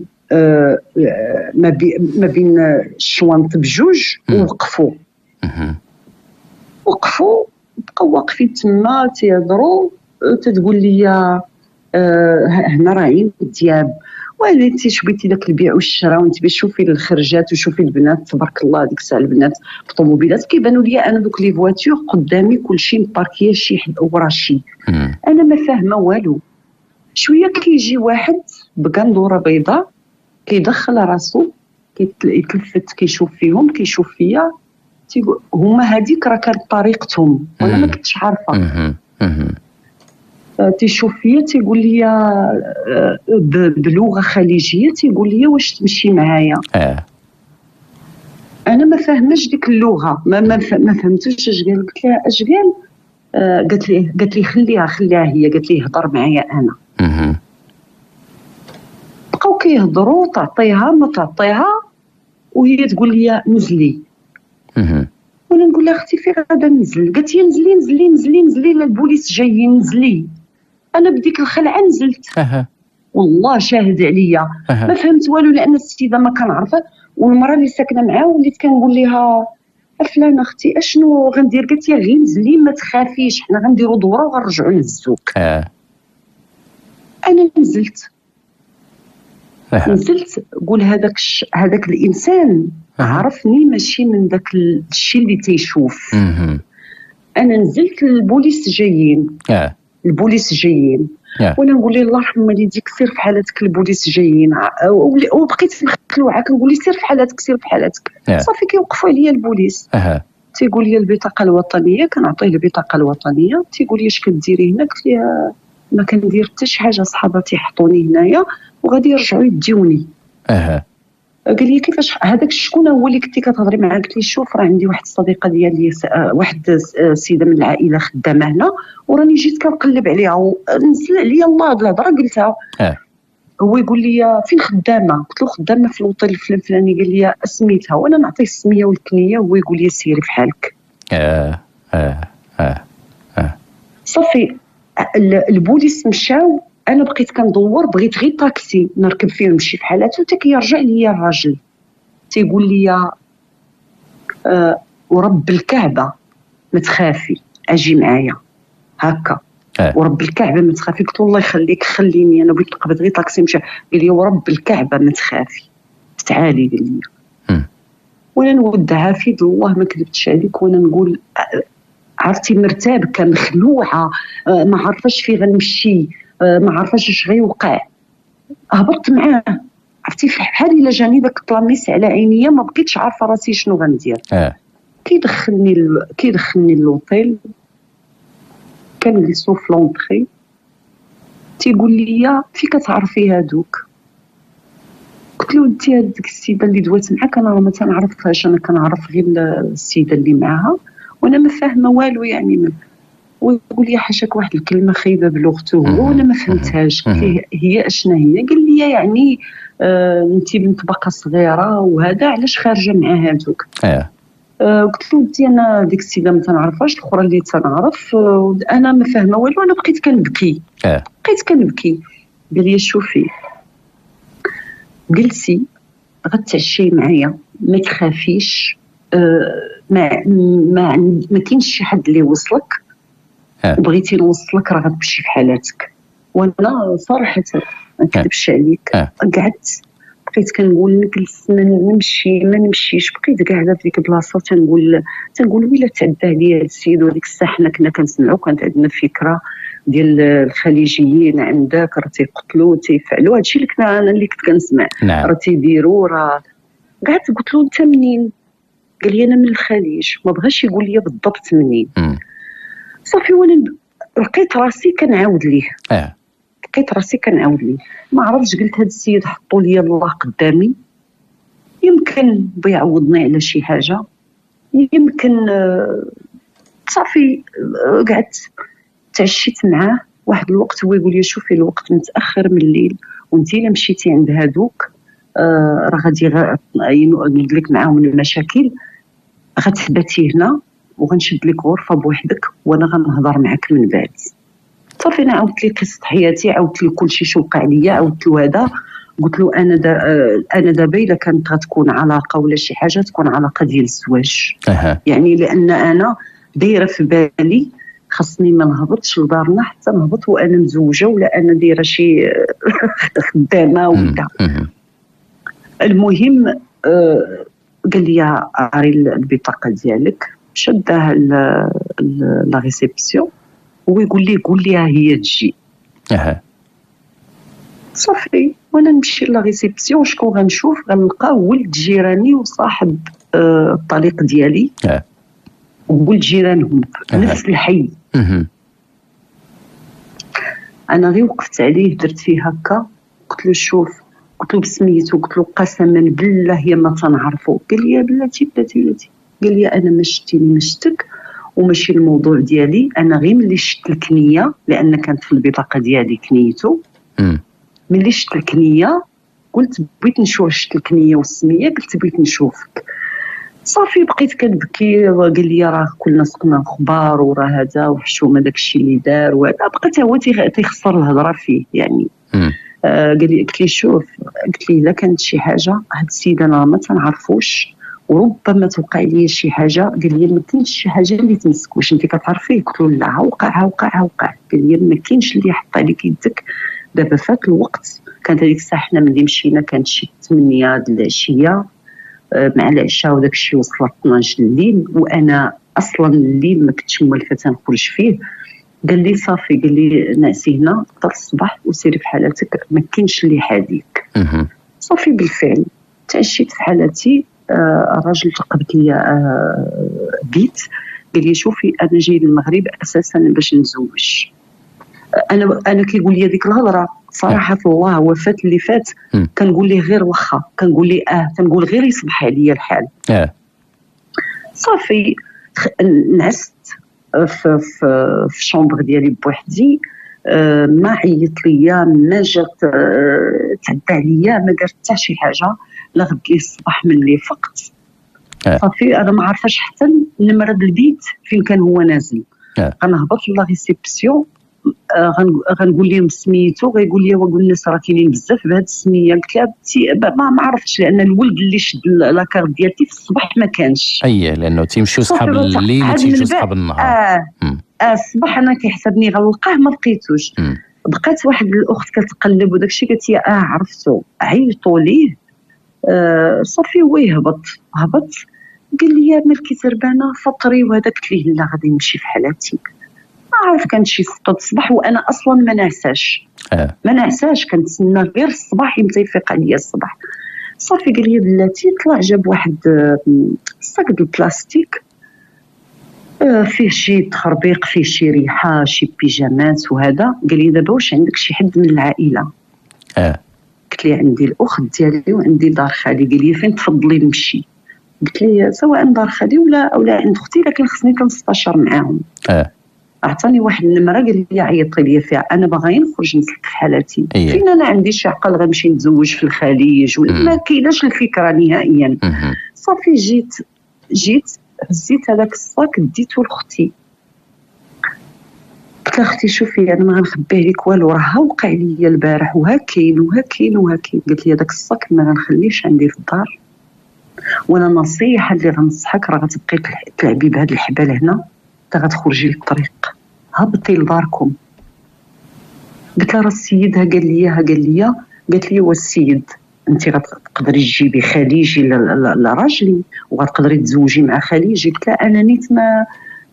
ما بين الشوانط بجوج وقفوا بقاو واقفين تما تيهضروا. تتقول لي هنا راه عين الدياب، ولا انت شبيتي داك البيع والشراء وانت شوفي الخرجات وشوفي البنات تبارك الله. ديك الساعه البنات بطوموبيلات كيبانوا لي انا دوك لي فواتور قدامي كلشي مباركيه شي حد وراشي. انا ما فاهمه والو. شويه كيجي واحد بقندوره بيضاء كيدخل راسو كيتلفت كيشوف فيهم كيشوف فيا، تيقول هما هذيك راه كانت طريقتهم وانا ما كنتش عارفه. تيشوف فيا تيقول لي بلغه خليجيه، تيقول لي واش تمشي معايا. انا ما فاهمش ديك اللغه، ما فهمتش اش قال. قلت لها اش قال؟ قالت لي خليها هي، قالت لي هضر معايا انا. بقاو كيهضروا، تعطيها ما تعطيها، وهي تقول لي نزلي. وانا نقول لها اختي فين غادا ننزل؟ قالت لي نزلي البوليس جايين، نزلي. انا بديك الخلعه نزلت. والله شاهد عليا ما فهمت والو، لان السيده ما كنعرفها، والمراه اللي ساكنه معاه وليت كنقول لها فلانه اختي اشنو غندير؟ قالت لي غير نزلي ما تخافيش، حنا غنديروا دوره وغنرجعوا نهزوك. انا نزلت قول هذاك الانسان عرفني ماشي من داك الشيء اللي تيشوف. انا نزلت البوليس جايين البوليس جايين وانا نقول لي الله يرحم والديك سير في حالتك، البوليس جايين. وبقيت مخلوعه كنقول لي سير في حالتك سير في حالتك. صافي كيوقفوا عليا البوليس تيقول لي البطاقه الوطنيه، كنعطيه البطاقه الوطنيه. تيقول لي اش كديري هنا؟ قلت ليه ما كندير حتى شي حاجه، صحاباتي حطوني هنايا وغادي يرجعوا يديوني. قال لي كيفاش هذاك شكون هو اللي كنتي كتهضري معاه؟ قلت لي شوف راه عندي واحد الصديقه ديالي، واحد سيده من العائله خدامه هنا وراني جيت كنقلب عليها ونزل عليا الله هاد الهضره قلتها. هو يقول لي فين خدامه؟ قلت له خدامه في الوطن الفلاني. قال لي سميتها، وانا نعطيه السميه والكنيه وهو يقول لي سيري في حالك. صافي البوليس مشاو، انا بقيت كندور، بغيت غير طاكسي نركب فيه ونمشي في حالته، حتى كيرجع ليا الراجل تيقول لي ورب الكعبه ما تخافي اجي معايا هكا. ورب الكعبه ما تخافي. قلت له الله يخليك خليني، انا بغيت نقبض غير طاكسي نمشي. قال لي ورب الكعبه ما تخافي تعالي. قال لي وانا نود عافيد الله ما كذبتش عليك، وانا نقول عرفتي مرتبكه مخلوعه، ما عارفاش فين غنمشي، ما عارفاش اش غيوقع. هبطت معاه، عرفتي بحال الا جاني داك الطلاميس على عينيا، ما بقيتش عارفه راسي شنو غندير. كيدخلني للوطيل، كان لي سوف لونطري، تيقول لي في كتعرفي هادوك؟ قلت له انت هذيك السيده اللي دوات معاك انا ما تنعرفهاش، انا كنعرف غير السيده اللي معاها وانا ما فاهمه والو يعني. ويقول لي حاشاك واحد الكلمه خايبه بلغته هو وانا ما فهمتهاش. هي اشنا هي؟ قال لي يعني انت بنت باقا صغيره وهذا علاش خارجه مع هادوك؟ قلت له انت انا ديك السيده ما تنعرفهاش، الاخرى اللي تنعرف انا ما فاهمه والو. انا بقيت كنبكي قال لي شوفي جلسي غتعشي معايا ما تخافيش، ما كاينش شي حد اللي وصلك، وبغيتي نوصلك راه غتمشي في حالاتك. وانا صراحه ما نكذبش عليك قعدت بقيت كنقول نجلس نمشي ما نمشيش. بقيت قاعده في ديك البلاصه تنقول ويلا تعدى عليا السيد. وديك الساعه حنا كنا كنسمعوا، كانت عندنا فكره ديال الخليجيين عندك راه تيقتلوا تيفعلوا هادشي اللي انا اللي كنت كنسمع. راه تيديروا راه. قعدت قلت له انت منين؟ قال لي انا من الخليج. ما بغاش يقول لي بالضبط منين. صافي وانا لقيت راسي كنعاود ليه ما عرفتش. قلت هاد السيد حطوا لي الله قدامي، يمكن بيعوضني على شي حاجه، يمكن صافي. قعدت تعشيت معاه واحد الوقت، هو يقول لي شوفي الوقت متاخر من الليل وانتي الا مشيتي عند هادوك راه غادي ندلك معاهم المشاكل، غتثبتي هنا وغنشد لك غرفه بوحدك وانا غنهضر معك من بعد. صافي انا عاودت لي قصه حياتي، عاودت لي كلشي شو وقع ليا، عاودت له هذا. قلت له انا دابا الا كانت غتكون علاقه ولا شي حاجه تكون علاقه ديال الزواج. يعني لان انا دايره في بالي خاصني ما نهبطش لدارنا حتى نهبط وانا مزوجه ولا انا دايره شي خدامه ولا. المهم قال لي عاري البطاقه ديالك، شدها لا ريسبسيون ويقول لي قول لي ها هي تجي. صافي وانا نمشي لا ريسبسيون، شكون غنشوف؟ غنلقى ولد جيراني وصاحب الطليق ديالي وولد جيرانهم نفس الحي. انا غير وقفت عليه درت فيه هكا، قلت له شوف، قلت له بسميتو، قلت له قسما بالله يا ما تنعرفو. قال لي يا بلاتي قال لي انا ما شتيني ما شتك وماشي الموضوع ديالي، انا غير ملي شت الكنيه لان كانت في البطاقه ديالي كنيتو. ملي شت الكنيه قلت بغيت نشوف، شت الكنيه والسميه قلت بغيت نشوفك. صافي بقيت كنبكي. قال لي راه كلنا سقنا اخبار وراه هذا وحشومه داكشي اللي دار وهذا. بقيت هو تيخسر الهضره فيه يعني. قال لي، قلت لي شوف، قلت لي الا كانت شي حاجه هاد السيد انا ما تنعرفوش وربما توقع لي شي حاجه. قال لي ما كاينش شي حاجه اللي تمسك، واش انت كتعرفيه؟ قلت له لا، وقع. قال لي ما كاينش اللي يحط عليك يدك. دابا فات الوقت، كانت هذيك الساعه حنا ملي مشينا كانت شي 8 د العشيه، مع العشاء وداك الشيء وصلت 12 الليل، وانا اصلا الليل ما كنتش موالفه تنخرج فيه. قال لي صافي، قال لي نعسي هنا حتى الصباح وسيري في حالتك، ما كاينش اللي حاديك. صافي بالفعل تعشيت في حالتي. الراجل قبت لي بيت، قال لي شوفي انا جاي للمغرب اساسا باش نتزوج. انا كيقول لي هذيك الهضره صراحه الله، وفات اللي فات كنقول ليه غير واخا، كنقول ليه كنقول غير يصبح عليا الحال. صافي نعست في الشومبر ديالي بوحدي. ما عيط ليا، ما جات تعدى عليا، ما قالت حتى شي حاجه. لا غد لي الصباح ملي فقت صافي انا ما عارفاش حتى النمره ديال البيت فين كان هو نازل. غنهبط لا ريسبسيون، غنقول لهم سميتو، غيقول لي وقول الناس راه كاينين بزاف بهذه السميه. قلت لها ما عرفتش، لان الولد اللي شد لاكارت ديالتي في الصباح ما كانش. لانه تيمشيو صحاب الليل وتيجيو صحاب النهار. الصباح انا كيحسبني غنلقاه، ما لقيتوش. بقات واحد الاخت كتقلب وداك الشيء، قالت لي عرفتو، عيطوا ليه. صافي هو هبط قال لي مالكي تربانه فطري وهذا. قلت ليه لا غادي نمشي في حالاتي. ما عارف كانت شي 6 الصباح وانا اصلا ما نعساش كنتسنى غير الصباح يمتى يفيق عليا الصباح. صافي قال لي بلاتي طلع جاب واحد الصاك ديال البلاستيك فيه شي تخربيق، فيه شي ريحه، شي بيجامات وهذا. قال لي دابا واش عندك شي حد من العائله؟ قلت لي عندي الاخت ديالي وعندي دار خالي. قال لي فين تفضلي نمشي؟ قلت لي سواء دار خالي ولا عند اختي، لكن خصني كنستشر معاهم. عطاني واحد النمره، قال لي عيطي لي فيها، انا باغي نخرج نسلك في حالتي. فين انا عندي شي عقل غنمشي نتزوج في الخليج ولا ما كايناش الفكره نهائيا. صافي جيت هزيت هذاك الصاك ديتو لاختي. قلت لها اختي شوفي انا ما غنخبيه لك والو، راه وقع ليا البارح وها كاين. قالت لي هذاك الصاك ما غنخليش عندي في الدار، وانا نصيحه اللي غنصحك راه غتبقي تلعبي بهذا الحبال هنا حتى غتخرجي للطريق، هبطي لداركم. قلت لها راه السيد قالت لي والسيد انت غتقدري تجيبي خليجي لراجلي وغتقدري تزوجي مع خليجي. قلت لها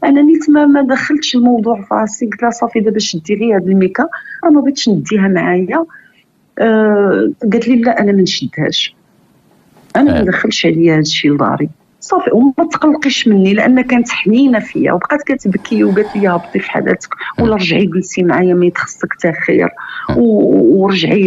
انا نيت ما دخلتش الموضوع في راسي. قلت لها صافي دابا شدي غير هاد الميكا، راه ما بغيتش نديها معايا. قالت لي لا انا ما نشدهاش، انا ما ندخلش عليا هادشي لداري. صافي وما تقلقيش مني، لان كانت حنينه فيا وبقات كتبكي وقالت لي هبطي في حالاتك ولا رجعي جلسي معايا ما يتخصك حتى خير، ورجعي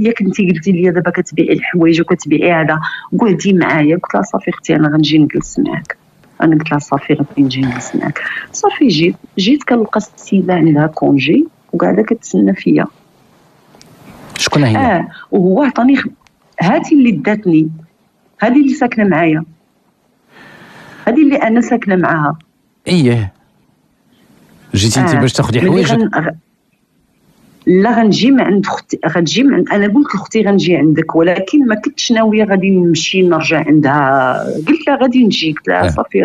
ياك انت قلتي لي دابا كتبيعي الحوايج وكتبيعي هذا قعدي معايا. قلت لها صافي اختي انا غنجي نجلس معاك. انا قلت لها صافي غادي نجي نجلس معاك. صافي جيت كنلقى السيده عندها كونجي وقاعده كتسنى فيا. شكون هي؟ وهو عطاني هذه اللي داتني، هذه اللي ساكنه معايا، هذه اللي انا ساكنه معاها. جيتي انت باش تاخذي حوايجك؟ لا غنجي من عند اختي، انا قلت لاختي غنجي عندك، ولكن ما كنتش ناويه غادي نمشي نرجع عندها. قلت لها غادي نجي، قلت لها صافي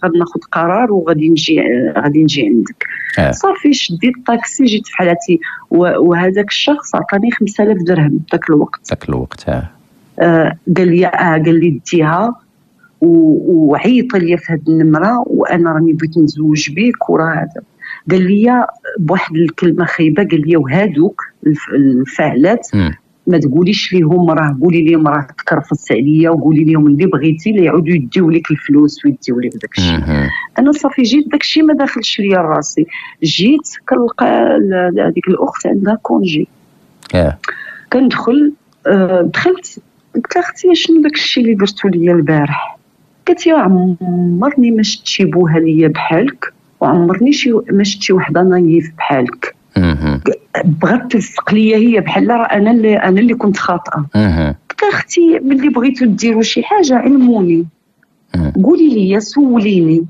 غادي ناخذ قرار وغادي نجي عندك. صافي شديت الطاكسي جيت في حالتي، وهذاك الشخص عطاني 5000 درهم ذاك الوقت. قال لي ديها وعيط لي في هذه النمره وانا راني بغيت نتزوج بك وراه هذا. قال لي بواحد الكلمه خايبه، قال لي وهادوك الفاعلات ما تقوليش ليهم راه قولي لهم راه تكرفصت عليا، وقولي لهم اللي بغيتي لا يعودوا يديو لك الفلوس ويديو لك داك الشيء. انا صافي جيت داك الشيء ما داخلش ليا راسي. جيت كنلقى هذيك الاخت عندها كونجي. كندخل دخلت قلت لها اختي شنو داك الشيء اللي درتو ليا البارح؟ قالت لي عمرني ما شفت شي بوها ليا بحالك، وعمرني ما شفت شي وحده نايف بحالك. بغات تلصق ليا هي بحال راه انا اللي كنت خاطئه. قلت لها اختي ملي بغيتو ديروا شي حاجه علموني، قولي لي سوليني.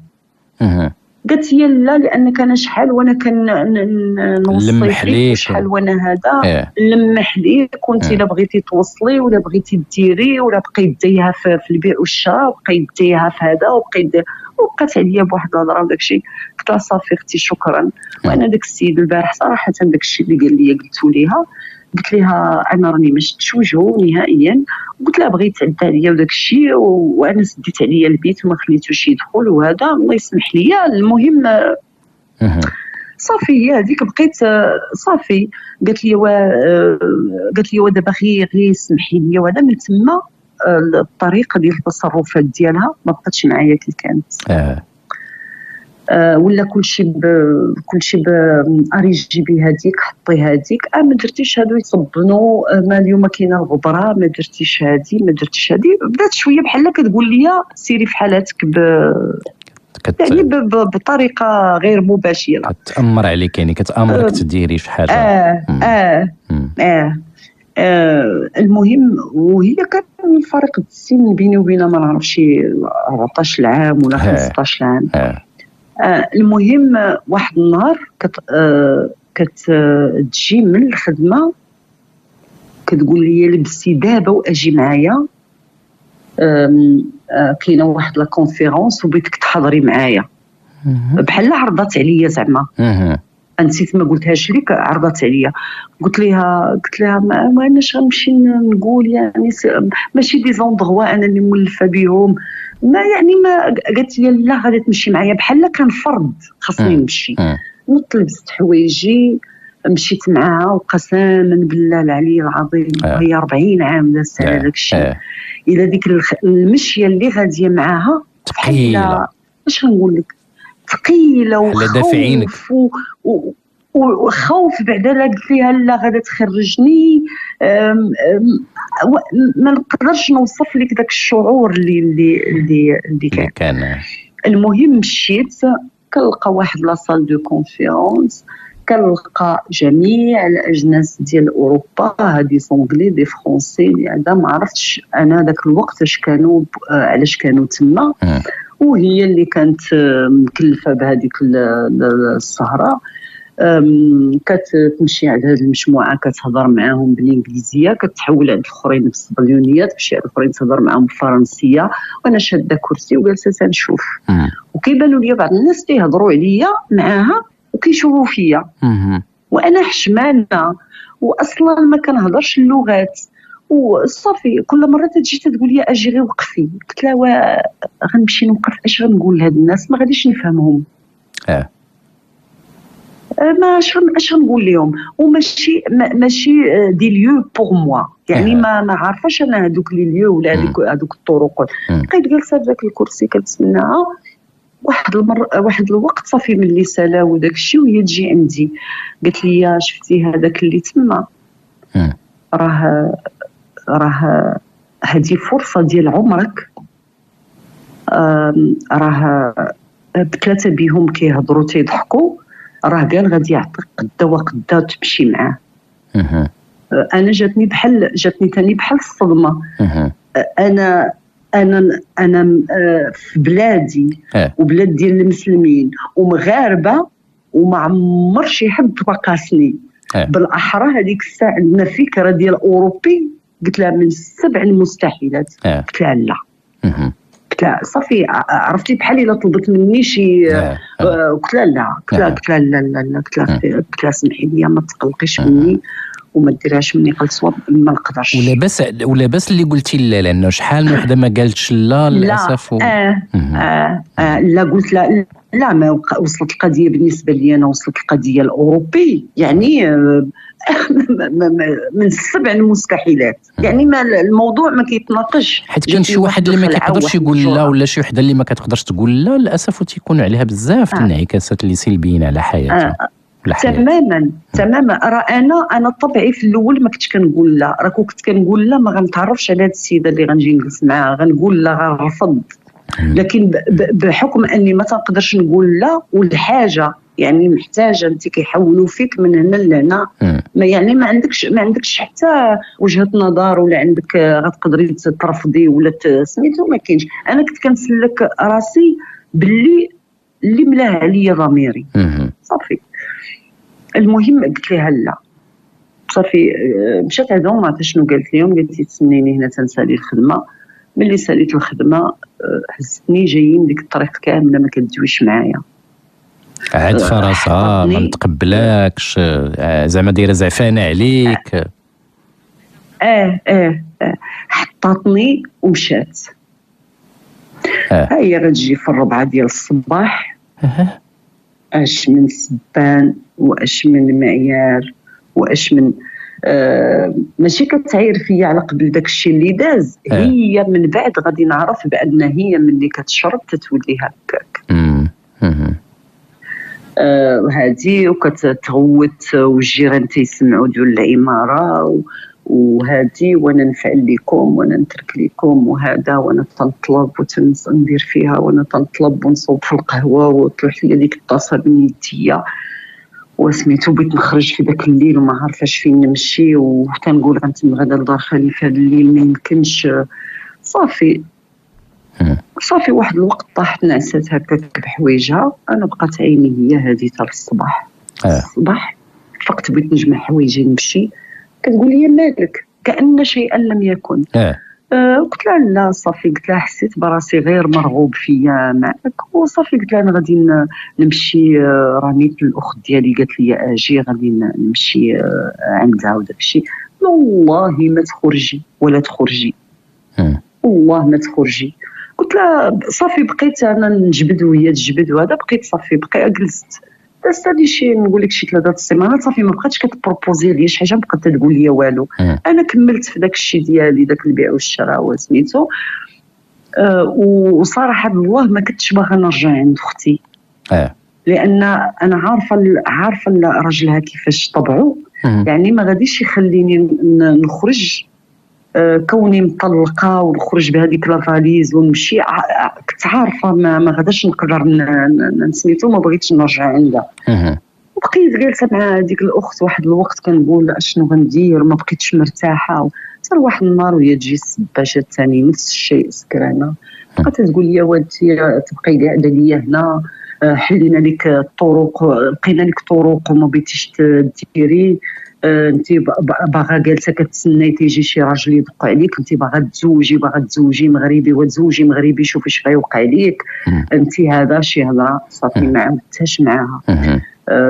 قالت هي لا، لانك انا شحال وانا كنوصي فيك، وشحال وانا هذا نلمح ليك، وانت الا بغيتي توصلي ولا بغيتي ديري ولا بقيت ديها في البيع والشراء، بقيت ديها في هذا وبقات عليا بواحد الهضره وداكشي. قلت لها صافي اختي شكرا. وانا داك السيد البارح صراحه داكشي اللي قال لي قلتو ليها، قلت لها انا راني ما شفتش وجهه نهائيا، قلت لها بغيت تعدى عليا وداك الشيء، وانا سديت عليا البيت وما خليتوش يدخل وهذا، الله يسمح لي. المهم صافي هي هذيك بقيت صافي. قالت لي دابا غير سمحي لي، وهذا من تما الطريقه ديال التصرفات ديالها ما بقاتش معايا كي كانت. ولا كلشي جيبي هذيك حطي هذيك، ما درتيش هادو يصبنوا، ما اليوم كاينه الغبره، ما درتيش هادي ما درتيش هادي. بدات شويه بحال كتقول لي سيري في حالاتك يعني بطريقه غير مباشره، كتامر عليك، يعني كتامرك تديري في حاجه. المهم وهي كان فرق السن بيني وبينها ما نعرفش 14 عام ولا 15 عام. المهم واحد النهار كتجي من الخدمه كتقول لي لبسي دابا واجي معايا، كاينه واحد لا كونفيرونس وبغيتك تحضري معايا. بحال عرضت عليا زعما، نسيت ما قلتهاش ليك، عرضت عليا. قلت لها ما اناش غنمشي نقول، يعني ماشي دي زوندغوا انا اللي مولفه بهم، ما يعني ما قالت لي لا غادي تمشي معايا، بحال كان فرض خاصني نمشي. نط لبست حوايجي مشيت معاها، وقسما بالله العلي العظيم هي 40 عام دازت على داك الشيء. الى ديك المشيه اللي غاديه معاها ثقيله، اش غنقول لك، ثقيله وخوف وخوف. بعدا لا قلت لها لا غادا تخرجني، ما نقدرش نوصف لك داك الشعور اللي كان. المهم مشيت كنلقى واحد لاصال دو كونفيرونس، كنلقى جميع الاجناس ديال اوروبا، هادي سونغلي دي فرونسي، هذا ما عرفتش انا داك الوقت اش كانوا علاش كانوا تما. وهي اللي كانت مكلفه بهذيك السهره، كتمشي عند هذه المجموعه كتهضر معاهم بالانجليزيه، كتحول عند الاخرين بالصهيونيات، تمشي عند الاخرين تهضر معاهم بالفرنسيه، وانا شاده كرسي وجالسه تنشوف. وكيبانوا لي بعض الناس كيهضروا عليا معاها وكيشوفوا فيا، وانا حشمانه واصلا ما كنهضرش اللغات. وصافي كل مره تجي تقول لي اجي غير وقفي. قلت لها غنمشي نوقف، اش غنقول لهاد الناس ما غاديش نفهمهم. ما اش غنقول لهم، وماشي ماشي دي ليو بور موا، يعني ما عارفاش انا هذوك لي ليو ولا هذوك الطرق. بقيت جالسه في ذاك الكرسي كنتسناها. واحد الوقت صافي ملي سالا وداك الشيء وهي تجي عندي قالت لي شفتي هذاك اللي تما، راه هذه فرصه ديال عمرك، راه بثلاثه بهم كيهضروا تيضحكوا، راه قال غادي يعطيك قدا وقدا تمشي معاه. انا جاتني ثاني بحال الصدمه. انا في بلادي وبلاد ديال المسلمين ومغاربه، وما عمر شي حد وقاسني. بالاحرى هذيك الساعه عندنا فكره ديال اوروبي. قلت لها من 7 المستحيلات. قلت لها لا. قلت لها صافي، عرفتي بحال الا طلبت مني شي. قلت لها لا. قلت لها سمحي لي ما تقلقيش مني وما ديرهاش مني قل صواب، ما نقدرش. ولاباس اللي قلتي لا، لانه شحال من وحده ما قالتش لا للاسف. لا قلت لا ما وصلت القضيه بالنسبه لي انا، وصلت القضيه الاوروبي يعني من 7 المستحيلات. يعني ما الموضوع ما كيتناقش، حيت كان شي واحد اللي ما كيقدرش يقول لا، ولا شي وحده اللي ما كتقدرش تقول لا للاسف، وتيكون عليها بزاف الانعكاسات اللي سلبيين على حياتها. تماما. راه انا طبعي في الاول ما كنتش كنقول لا، راه كنت كنقول لا ما غنتعرفش على هاد السيده اللي غنجي نجلس معاها، غنقول لا غنرفض. لكن بحكم اني ما تنقدرش نقول لا، والحاجه يعني محتاجه انت كيحولوا فيك من هنا لهنا، يعني ما عندكش حتى وجهه نظر، ولا عندك غتقدري ترفضي ولا سميتو ما كاينش. انا كنت كنسلك راسي باللي اللي ملاه عليا ضميري. صافي المهم قلت لها لا صافي. مشات عندهم ما عرفتش شنو قالت لهم، قالت لي تسنيني هنا تنسالي الخدمه. ملي ساليت الخدمه حسيتني جايين ديك الطريق كامله ما كتدويش معايا، عاد فراسها ما متقبلاكش زعما دايره زعفانه عليك. حطاتني ومشات. هي غتجي في 4 ديال الصباح، اش من سبان واش من معيار واش من ماشي كتعاير فيا على قبل داك الشيء اللي داز. هي من بعد غادي نعرف بان هي ملي كتشرب تتولي هكاك. هادي وكتغوت والجيران تيسمعوا ديال العماره وهادي، وانا نفعل لكم وانا نترك لكم وهذا، وانا تنطلب وتندير فيها، وانا تنطلب ونصوب في القهوه وطلعت لي ديك الطاسه بنيتيه وسميتو بغيت نخرج في داك الليل وما عارفاش فين نمشي، وتنقول غنتم غدا لدار خالي في هذا الليل ما يمكنش. صافي واحد الوقت طاحت نعسات هكاك بحوايجها، انا بقات عيني هي هذه حتى الصباح. الصباح فقت بغيت نجمع حوايجي نمشي، كتقول لي مالك كأن شيئا لم يكن. قلت لها لا صافي، قلت لها حسيت براسي غير مرغوب فيا معك وصافي. قلت لها انا غادي نمشي، راني الاخت ديالي قالت لي اجي غادي نمشي عندها وداك الشيء. والله ما تخرجي ولا تخرجي، والله ما تخرجي. قلت لها صافي بقيت انا نجبد وهي تجبد وهذا، بقيت صافي بقيت جلست دازت لي شي نقول لك شي 3 السيمانات صافي ما بقاتش كتبروبوزي لي شي حاجه، بقات تقول لي والو. انا كملت في داك الشيء ديالي داك البيع والشراء وسميتو. وصراحه بالله ما كنتش باغا نرجع عند اختي، لان انا عارفه راجلها كيفاش طبعه، يعني ما غاديش يخليني نخرج كوني مطلقه ونخرج بهذيك لافاليز ونمشي. كنت عارفه ما غاداش نقدر نسميتو، ما بغيتش نرجع عندها. وبقيت جالسه مع هذيك الاخت واحد الوقت كنقول اشنو غندير، ما بقيتش مرتاحه. حتى واحد النهار وهي تجي السباشه الثاني نفس الشيء سكرانه، بقات تقول لي والدتي تبقي قاعده ليا هنا، حلينا لك الطرق، لقينا لك طرق وما بغيتيش ديري، انت باغا جالسه كتسناي تيجي شي راجل يدق عليك، انت باغا تزوجي مغربي وتزوجي مغربي، شوفي اش غيوقع ليك انت. هذا شي هضره صافي ما عاودتهاش معاها.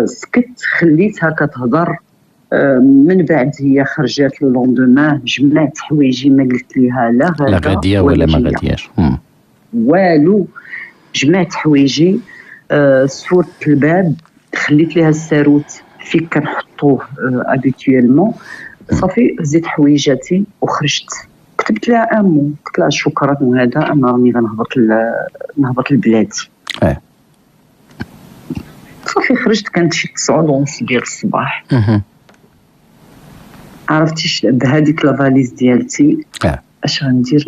سكت خليتها كتهضر. من بعد هي خرجات لوندومان، جمعت حوايجي ما قلت ليها لا غاديه ولا ما غادياش والو. جمعت حوايجي، سورت الباب، خليت ليها الساروت فيك كنحطوه ابيتويلمون. صافي زيت حويجاتي وخرجت. كتبت لها امو، قلت لها شكرا وهذا انا راني غنهبط لبلادي. صافي خرجت، كانت شي 9:30 ديال الصباح. عرفتي بهذيك لافاليز ديالتي اش غندير؟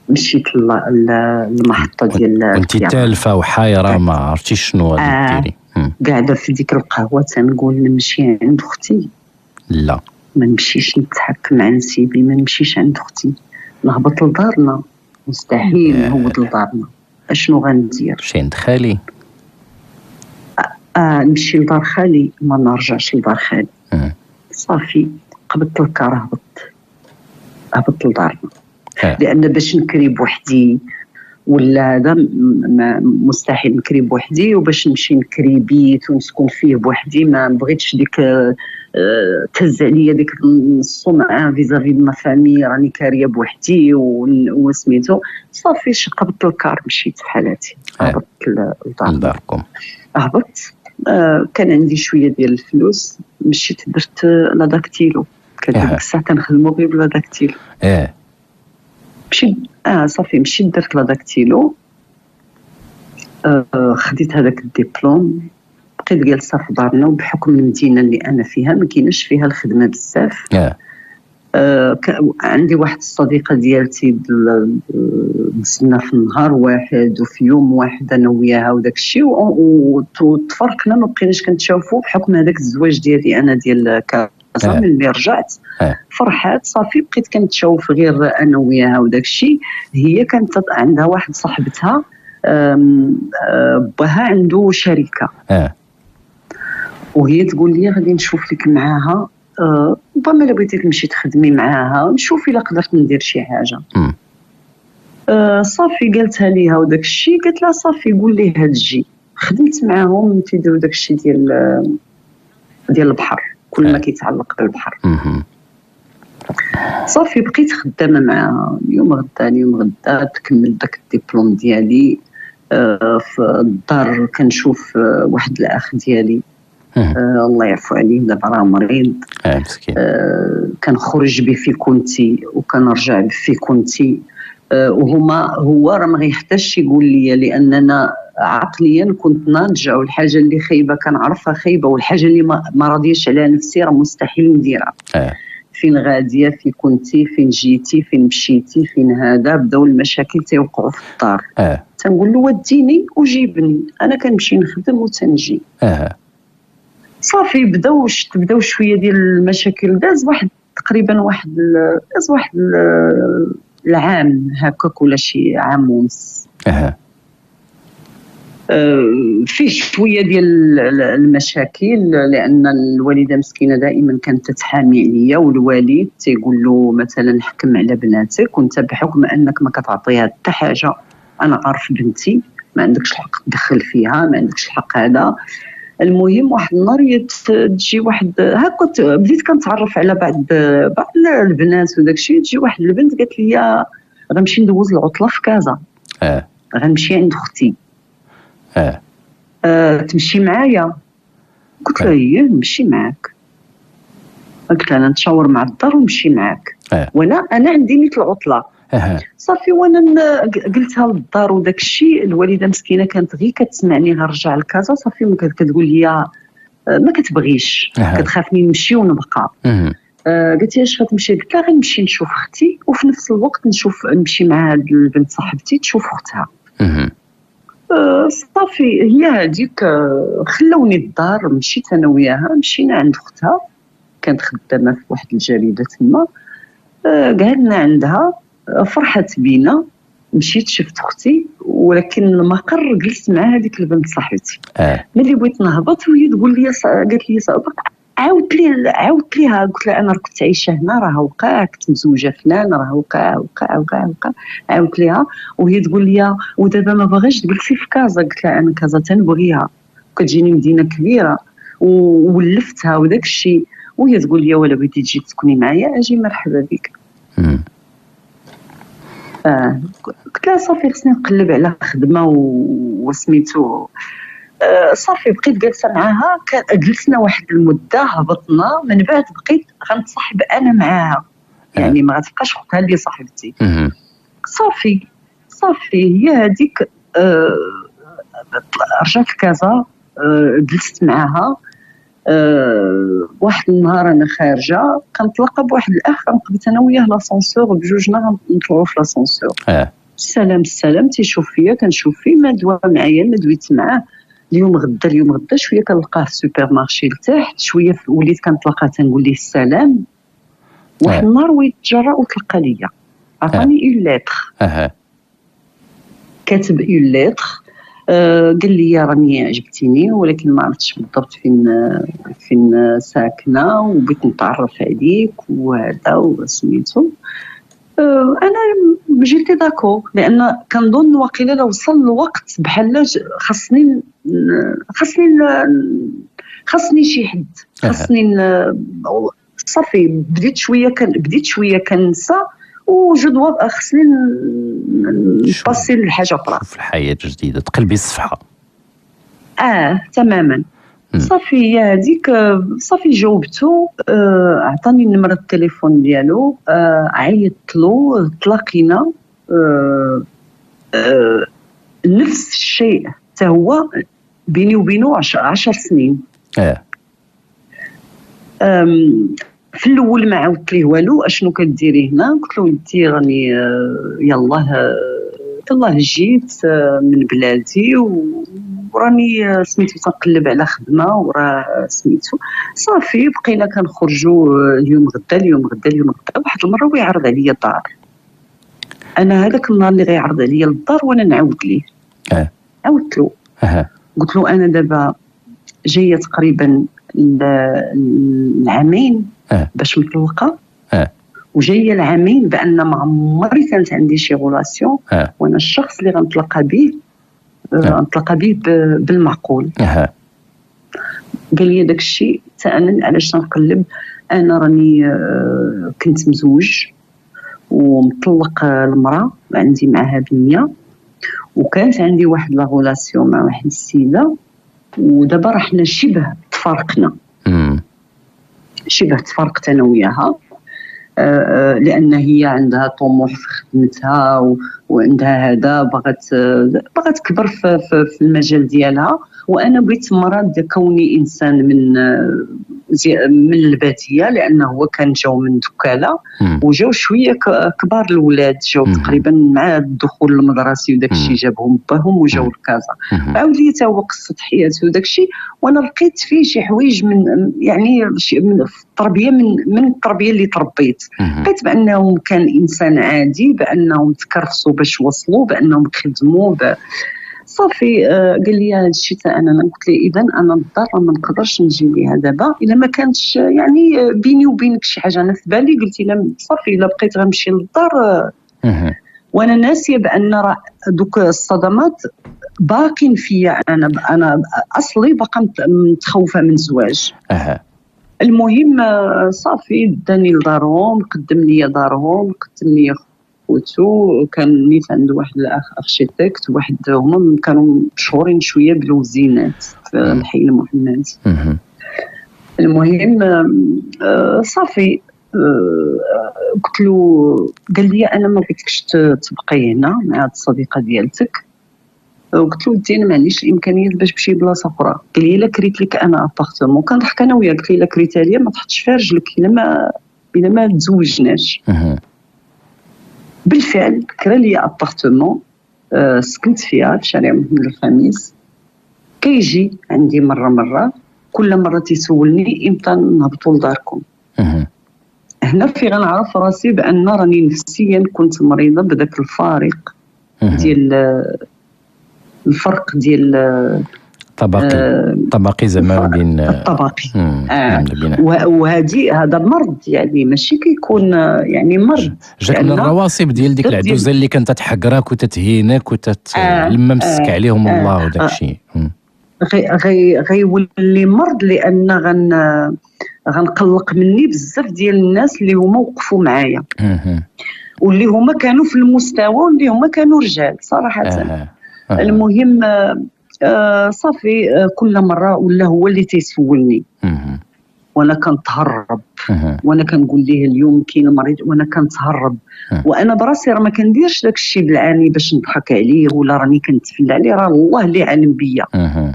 مشيت للمحطه ديال كنتي تالفه وحايره ما عرفتيش شنو غادي ديري. قاعده في ديك القهوه تنقول نمشي عند اختي، لا ما نمشيش نتحكم مع نسيبي، ما نمشيش عند اختي، نهبط لدارنا، مستحيل نهبط لدارنا. اشنو غندير؟ نمشي عند خالي. نمشي لدار خالي، ما نرجعش لدار خالي. صافي قبضت الكار، هبطت لدارنا. لان باش نكري بوحدي ولا هذا مستحيل نكري بوحدي، وباش نمشي نكري بيت ونسكن فيه بوحدي ما بغيتش ديك تهز عليا ديك السمعه فيزافي ما فامي راني كاريه بوحدي وسميتو. صافي شقبت الكار مشيت في حالاتي، هبطت لداركم. هبطت، كان عندي شويه ديال الفلوس، مشيت درت لا داكتيلو، كان ديك الساعه كنخدموا غير بلا داكتيلو. مشيت صافي مشيت درت لا داكتيلو، خديت هذاك الدبلوم، بقيت جالسه في دارنا. وبحكم المدينه اللي انا فيها ما كايناش فيها الخدمه بزاف. عندي واحد الصديقه ديالتي دزنا في نهار واحد وفي يوم واحد انا وياها وداك الشيء، وتفرقنا ما بقيناش كنتشافوا بحكم هذاك الزواج ديالي انا ديال كازا. ملي رجعت فرحات صافي بقيت كنتشوف غير انا وياها وداك الشيء. هي كانت عندها واحد صاحبتها باها عنده شركه وهي تقول لي غادي نشوف لك معاها، ربما الا بغيتي تمشي تخدمي معاها نشوف الا قدرت ندير شي حاجه. صافي قالتها ليها وداك الشيء، قالت لها صافي قول ليه تجي. خدمت معاهم تيديروا داك الشيء ديال البحر، كل ما كيتعلق بالبحر. صافي بقيت خدامه معاها اليوم غدا تكمل داك الدبلوم ديالي. في الدار كنشوف واحد الاخ ديالي الله يعفو عليه دابا راه مريض، مسكين. كنخرج به في كنتي وكنرجع به في كنتي. هو راه ما غيحتاجش يقول لي، لاننا عقليا كنت ناضجه، والحاجه اللي خايبه كنعرفها خايبه، والحاجه اللي ما راضيش عليها نفسي راه مستحيل نديرها. فين غاديه، في كنتي، فين جيتي، فين مشيتي، فين هذا، بداو المشاكل تيوقعوا في الدار. تنقول له وديني وجيبني، انا كنمشي نخدم وتنجي. صافي بداو شويه ديال المشاكل. داز تقريبا واحد العام هكاك ولا شي عام ونص. فيه شويه ديال المشاكل، لان الوالده مسكينه دائما كانت تتحامي عليا، والوالد تيقول له مثلا حكم على بناتك، وانت بحكم انك ما كتعطيها حتى حاجه، انا عارف بنتي ما عندكش الحق تدخل فيها، ما عندكش الحق هذا. المهم واحد النهار تجي واحد هكا، بديت كنتعرف على بعض البنات وداك الشيء. تجي واحد البنت قالت لي غنمشي ندوز العطله في كازا، غنمشي عند اختي، تمشي معايا؟ قلت لها هي نمشي معاك. قلت لها انا نتشاور مع الدار ونمشي معاك، وانا عندي نيت العطله. صافي وانا قلتها للدار وداك الشيء. الوالده مسكينه كانت غير كتسمعني غنرجع لكازا، صافي كتقول لي ما كتبغيش، كتخافني نمشي ونبقى. قلت لها اش غتمشي؟ قلت لها غنمشي نشوف اختي، وفي نفس الوقت نمشي مع هاد البنت صاحبتي تشوف اختها. صافي هي هذيك خلوني الدار، مشيت انا وياها، مشينا عند اختها، كانت خدامه في واحد الجريده تما. قعدنا عندها، فرحت بينا، مشيت شفت اختي، ولكن المقر جلست مع هذيك البنت صاحبتي. ملي بغيت نهبط وهي تقول لي، قالت لي عاودت ليها، قلت لها انا كنت عايشه هنا، راه وقع، كنت مزوجه فلان، راه وقع. عاودت ليها وهي تقول لي ودابا ما باغاش تجلسي في كازا. قلت لها انا كازا تنبغيها، كتجيني مدينه كبيره وولفتها وداك الشيء. وهي تقول لي ولا بغيتي تجي تسكني معايا اجي مرحبا بك. قلت لها صافي خصني نقلب على خدمه وسميتو. صافي بقيت جالسه معاها، جلسنا واحد المده، هبطنا، من بعد بقيت غنتصاحب انا معاها، يعني ما غتبقاش اختها اللي صاحبتي. صافي هي هذيك رجعت لكازا، جلست معاها. واحد النهار انا خارجه كنتلاقى بواحد الاخ، كنقبت انا وياه لاسانسور بجوجنا نطلعوا في لاسانسور. السلام تيشوف فيا، كنشوف فيه، ما دوا معايا، ما دويت معاه. اليوم غدا شويه كنلقاه في السوبر مارشي لتحت، شويه وليت كنتلاقاه تنقول ليه السلام. واحد النهار ويتجرأ وتلقى ليا، عطاني اون ليتر، كاتب اون ليتر. قال لي راني عجبتيني، ولكن ما عرفتش بالضبط فين ساكنه، وبغيت نتعرف عليك وهذا وسميتو. انا جيت داكو، لان كنظن واقيلا لو وصل الوقت بحال خاصني شي حد، خاصني صافي بديت شويه كنسى، وجد خصني نباسي لحاجه اخرى في الحياه جديده، تقلبي الصفحه. تماما. صافي هي هذيك، صافي جاوبتو، عطاني نمرة التليفون ديالو، عيطت له، تلاقينا. نفس الشيء حتى هو، بيني وبينه 10 سنين. في الاول ما عاودت ليه والو، اشنو كديري هنا؟ قلت له ولدي راني يلاه جيت من بلادي، وراني سميتو تنقلب على خدمه، وراه سميتو. صافي بقينا كنخرجوا اليوم غدا. واحد المره ويعرض عليا الدار، انا هذاك النهار اللي غيعرض عليا للدار وانا نعاود ليه. عاودت له قلت له انا دابا جايه تقريبا العامين باش مطلقه، وجايه العامين بان ما عمري كانت عندي شي غولاسيون، وانا الشخص اللي غنطلقها به غنطلقها به بالمعقول. قال لي داك الشيء حتى انا علاش نقلب، انا راني كنت مزوج ومطلق المراه عندي معها بنيه، وكانت عندي واحد لا غولاسيون مع واحد السيده، ودابا رحنا شبه تفارقنا، شبه تفارقت انا وياها، لان هي عندها طموح في خدمتها وعندها هذا بغات تكبر في المجال ديالها، وانا بغيت مرض كوني انسان من الباديه، لانه هو كان جاو من دكاله وجاو شويه كبار الولاد، جاو تقريبا مع الدخول المدرسي وداك الشيء جابهم باهم وجاو لكازا، عاود لي تا هو قصه حياته وداك الشيء، وانا لقيت فيه شي حوايج من يعني من التربيه من التربيه اللي تربيت، لقيت بانه كان انسان عادي، بانهم تكرفسوا باش وصلوا، بانهم خدموا صافي. قال لي هذا الشيء انا قلت لي اذا انا الدار ما نقدرش نجي ليها دابا الا ما كانتش يعني بيني وبينك شي حاجه. انا في بالي قلت لا صافي الا بقيت غنمشي للدار وانا ناسيه بان راه دوك الصدمات باقين فيا، انا اصلي باقا متخوفه من الزواج. المهم صافي داني لدارهم، قدم لي دارهم، قدم لي خوتو، كان نيت عنده واحد الاخ اركيتكت، واحد هما كانوا مشهورين شويه بالوزينات في الحي المحمد. المهم صافي قلت له، قال لي انا ما بغيتكش تبقي هنا مع هاد الصديقه ديالتك، قلت له ودي انا ما عنديش الامكانيات باش نمشي بلاصه اخرى. قال لي الا كريت لك انا ابارتمون، كنضحك انا وياه، قلت لي الا كريتها ليا ما تحطش فيها رجلك الا ما تزوجناش. بالفعل كرا لي ابارتمون سكنت فيها في شارع محمد الخامس. كيجي عندي مره كل مره تيسولني امتى نهبطوا لداركم. هنا في غنعرف راسي بان راني نفسيا كنت مريضه بداك الفارق ديال الفرق ديال طبقي زعما بين الطبقي. وهذا مرض، يعني ماشي كيكون يعني مرض، جاك من الرواسب ديال ديك العدوزه اللي كانت تحقرك وتتهينك لما مسك عليهم الله وداك الشيء. غيولي مرض، لان غنقلق مني بزاف ديال الناس اللي هما وقفوا معايا واللي هما كانوا في المستوى واللي هما كانوا رجال صراحه. المهم صافي كل مره ولا هو اللي تيسولني وانا كنتهرب، وانا كنقول ليه اليوم كاين مريض وانا كنتهرب، وانا براسي راه ما كنديرش داك الشيء بالعاني باش نضحك عليه ولا راني كنتفل عليه، راه الله اللي عالم بيا